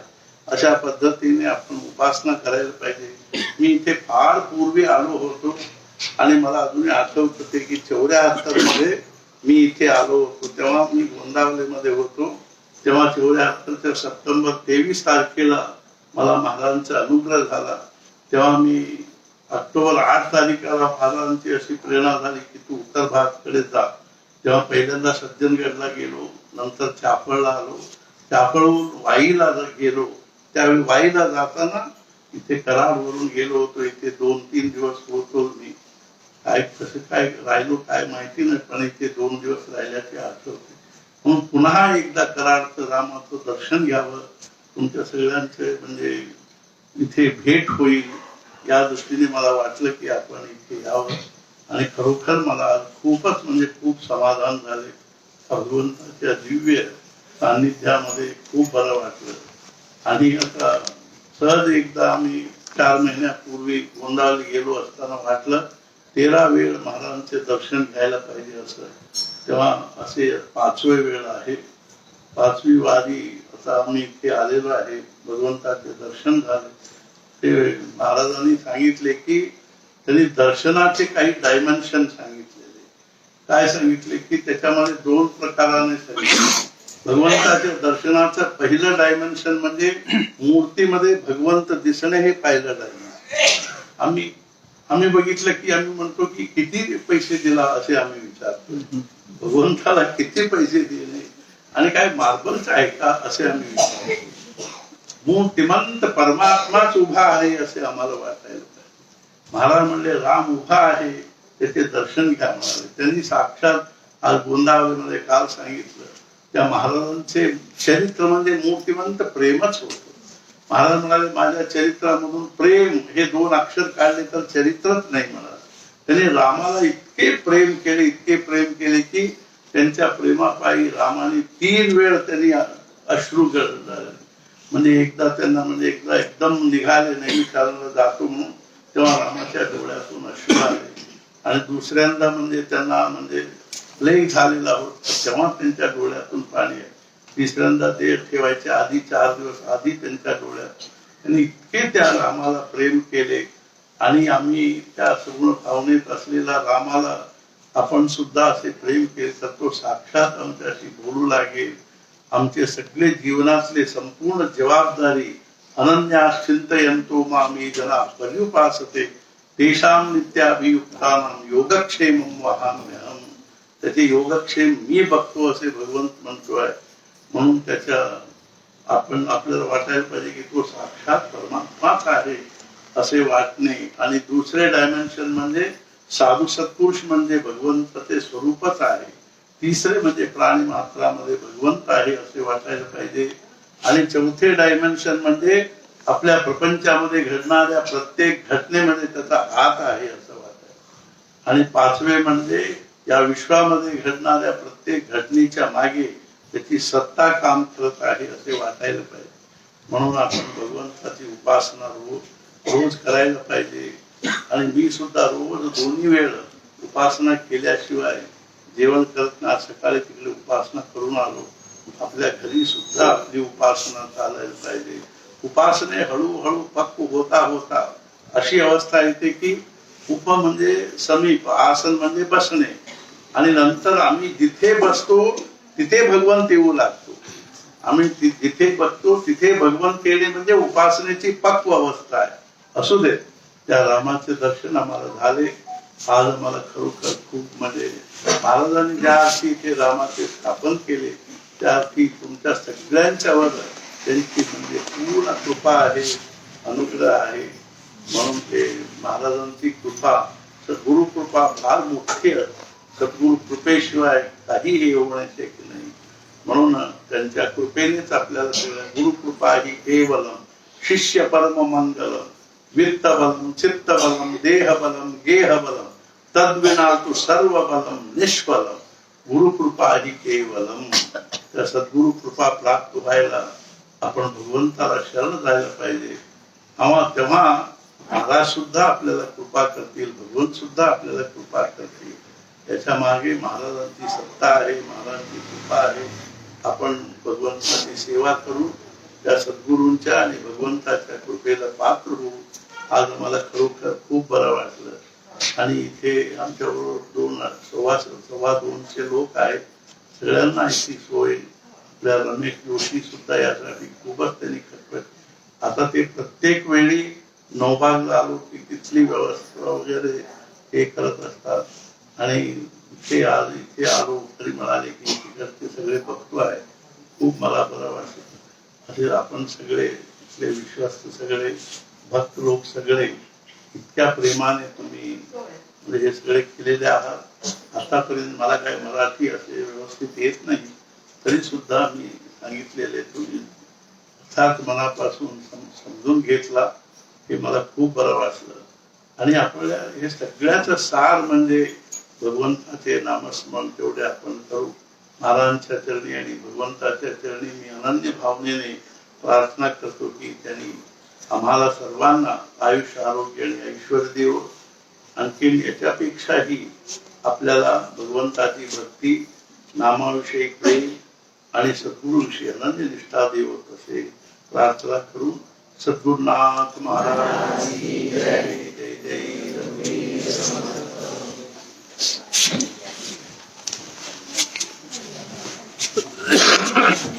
अशा पद्धतीने आपण उपासना करायला पाहिजे. मी इथे फार पूर्वी आलो होतो आणि मला अजूनही आठवत होते की 74 मध्ये मी इथे आलो होतो. तेव्हा मी गोंदावलेमध्ये होतो. तेव्हा 74च्या सप्टेंबर 23 तारखेला मला महाराजांचा अनुग्रह झाला. तेव्हा मी ऑक्टोबर 8 तारखेला महाराजांची अशी प्रेरणा झाली की तू उत्तर भारतकडे जा. तेव्हा पहिल्यांदा सज्जनगडला गेलो, नंतर चाफळला आलो, चाफळहून वाईला गेलो. त्यावेळी वाईला जाताना इथे कराडवरून गेलो होतो. इथे 2-3 दिवस होतो मी. काय कसं काय राहिलो काय माहिती नाही, पण इथे 2 दिवस राहिल्याचे आठवते. म्हणून पुन्हा एकदा कराडचं रामाचं दर्शन घ्यावं, तुमच्या सगळ्यांचे म्हणजे इथे भेट होईल या दृष्टीने मला वाटलं की आपण इथे यावं. आणि खरोखर मला खूपच म्हणजे खूप समाधान झाले. भगवंताच्या दिव्य सान्निध्यामध्ये खूप बरं वाटलं. आणि आता सहज एकदा आम्ही 4 महिन्यापूर्वी गोंदावली गेलो असताना वाटलं 13 वेळ महाराजांचे दर्शन घ्यायला पाहिजे असं. तेव्हा असे 5वे वेळ आहे, 5वी वारी. आता आम्ही इथे आलेलो आहे, भगवंताचे दर्शन झाले. ते महाराजांनी सांगितले की त्यांनी दर्शनाचे काही डायमेन्शन सांगितलेले. काय सांगितले की त्याच्यामध्ये 2 प्रकाराने सांगितले. भगवंताच्या दर्शनाचं पहिलं डायमेन्शन म्हणजे मूर्तीमध्ये भगवंत दिसणे, हे पहिलं डायमेन्शन. आम्ही बघितलं की आम्ही म्हणतो की किती पैसे दिला असे आम्ही विचारतो. भगवंताला किती पैसे दिले आणि काय मार्बलच आहे का असे आम्ही विचारतो. मूर्तिमंत परमात्माच उभा आहे असे आम्हाला वाटायला पाहिजे. महाराज म्हणले राम उभा आहे, त्याचे दर्शन घ्या म्हणाले. त्यांनी साक्षात आज गोंदावलीमध्ये काल सांगितलं, त्या महाराजांचे चरित्र म्हणजे मूर्तिमंत प्रेमच होतं. महाराज म्हणाले माझ्या चरित्रामधून प्रेम हे 2 अक्षर काढले तर चरित्रच नाही म्हणाले. त्यांनी रामाला इतके प्रेम केले, इतके प्रेम केले की त्यांच्या प्रेमापायी रामाने 3 वेळ त्यांनी अश्रू गळले. म्हणजे एकदा त्यांना म्हणजे एकदा एकदम निघाले नाही चालला जातो म्हणून, तेव्हा रामाच्या डोळ्यातून अश्रू आले. आणि दुसऱ्यांदा म्हणजे त्यांना म्हणजे प्लेग झालेला होता, तेव्हा त्यांच्या डोळ्यातून पाणी आहे. तिसऱ्यांदा देह ठेवायच्या आधी 4 दिवस आधी त्यांच्या डोळ्यात त्यांनी इतके त्या रामाला प्रेम केले. आणि आम्ही त्या सगुण भावनेत असलेला रामाला आपण सुद्धा असे प्रेम केले तर तो साक्षात आमच्याशी बोलू लागेल. आमचे सगळे जीवनातले संपूर्ण जबाबदारी अनन्या चिंतयंतो मामी जना पर्युपासते तेषां नित्याभियुक्तानां योगक्षेमं वहाम्यहम्. त्याचे योगक्षेम मी बघतो असे भगवंत म्हणतोय. म्हणून त्याच्या आपण आपल्याला वाटायला पाहिजे की तो साक्षात परमात्माच आहे असे वाटणे. आणि दुसरे डायमेन्शन म्हणजे साधू सत्पुरुष म्हणजे भगवंताचे स्वरूपच आहे. तिसरे म्हणजे प्राणी मात्रामध्ये भगवंत आहे असे वाटायला पाहिजे. आणि चौथे डायमेन्शन म्हणजे आपल्या प्रपंचामध्ये घडणाऱ्या प्रत्येक घटनेमध्ये त्याचा हात आहे असं वाटायला. आणि 5वे म्हणजे या विश्वामध्ये घडणाऱ्या प्रत्येक घटनेच्या मागे त्याची सत्ता काम करत आहे असे वाटायला पाहिजे. म्हणून आपण भगवंताची उपासना रोज करायला पाहिजे. आणि मी सुद्धा रोज 2 वेळ उपासना केल्याशिवाय जेवण करताना सकाळी तिकडे उपासना करून आलो. आपल्या घरी सुद्धा आपली उपासना चालायला पाहिजे. उपासने हळूहळू पक्व होता होता अशी अवस्था येते की उप म्हणजे समीप, आसन म्हणजे बसणे, आणि नंतर आम्ही जिथे बसतो तिथे भगवंत येऊ लागतो. आम्ही जिथे बसतो तिथे भगवंत येणे म्हणजे उपासनेची पक्व अवस्था आहे. असू दे, त्या रामाचे दर्शन आम्हाला झाले. आज आम्हाला खरोखर खूप म्हणजे महाराजांनी ज्या अर्थी इथे रामाचे स्थापन केले त्या अर्थी तुमच्या सगळ्यांच्यावर त्यांची म्हणजे पूर्ण कृपा आहे, अनुग्रह आहे. म्हणून ते महाराजांची कृपा, सद्गुरु कृपा फार मोठी आहे. सद्गुरु कृपेशिवाय काहीही होऊ नाही शक्य नाही. म्हणून त्यांच्या कृपेनेच आपल्याला सगळ्या गुरुकृपा ही केवलम शिष्य परम मंगलम वित्त बलम चित्त बलम देह बलम गेह बलम तद्विना तु सर्व बलम निष्फलम. गुरुकृपा ही केवलम. त्या सद्गुरु कृपा प्राप्त व्हायला आपण भगवंताला शरण जायला पाहिजे. तेव्हा महाराज सुद्धा आपल्याला कृपा करतील, भगवंत सुद्धा आपल्याला कृपा करतील. याच्या मागे महाराजांची सत्ता आहे, महाराजांची कृपा आहे. आपण भगवंताची सेवा करू, त्या सद्गुरूंच्या आणि भगवंताच्या कृपेला पात्र होऊ. आज मला खरोखर खूप बरं वाटलं. आणि इथे आमच्याबरोबर 200-250 लोक आहेत. सगळ्यांना याची सोय, आपल्या रमेश जोशी सुद्धा यासाठी खूपच त्यांनी खटपट. आता ते प्रत्येक वेळी नौबागला आलो की तिथली व्यवस्था वगैरे हे करत असतात. आणि इथे आलो तरी म्हणाले की तिकडचे सगळे बघतो आहे, खूप मला बरं वाटत. असे आपण सगळे इथले विश्वास सगळे भक्त लोक सगळे इतक्या प्रेमाने तुम्ही म्हणजे हे सगळे केलेले आहात. आतापर्यंत मला काय मराठी असे व्यवस्थित येत नाही, तरी सुद्धा मी सांगितलेले तुम्ही अर्थात मनापासून समजून घेतला, हे मला खूप बरं वाटलं. आणि आपल्या हे सगळ्याच सार म्हणजे भगवंताचे नामस्मरण तेवढे आपण करू. महाराजांच्या चरणी आणि भगवंताच्या चरणी मी अनन्य भावनेने प्रार्थना करतो की त्यांनी आम्हाला सर्वांना आयुष्य, आरोग्य आणि ऐश्वर्य देव. आणि आणखी याच्यापेक्षाही आपल्याला भगवंताची भक्ती, नामाविषयी प्रेम आणि सद्गुरूविषयी अनन्य निष्ठा देवत असेल प्रार्थना करून सद्गुरुनाथ महाराज की जय. जय जय रघुवीर समर्थ.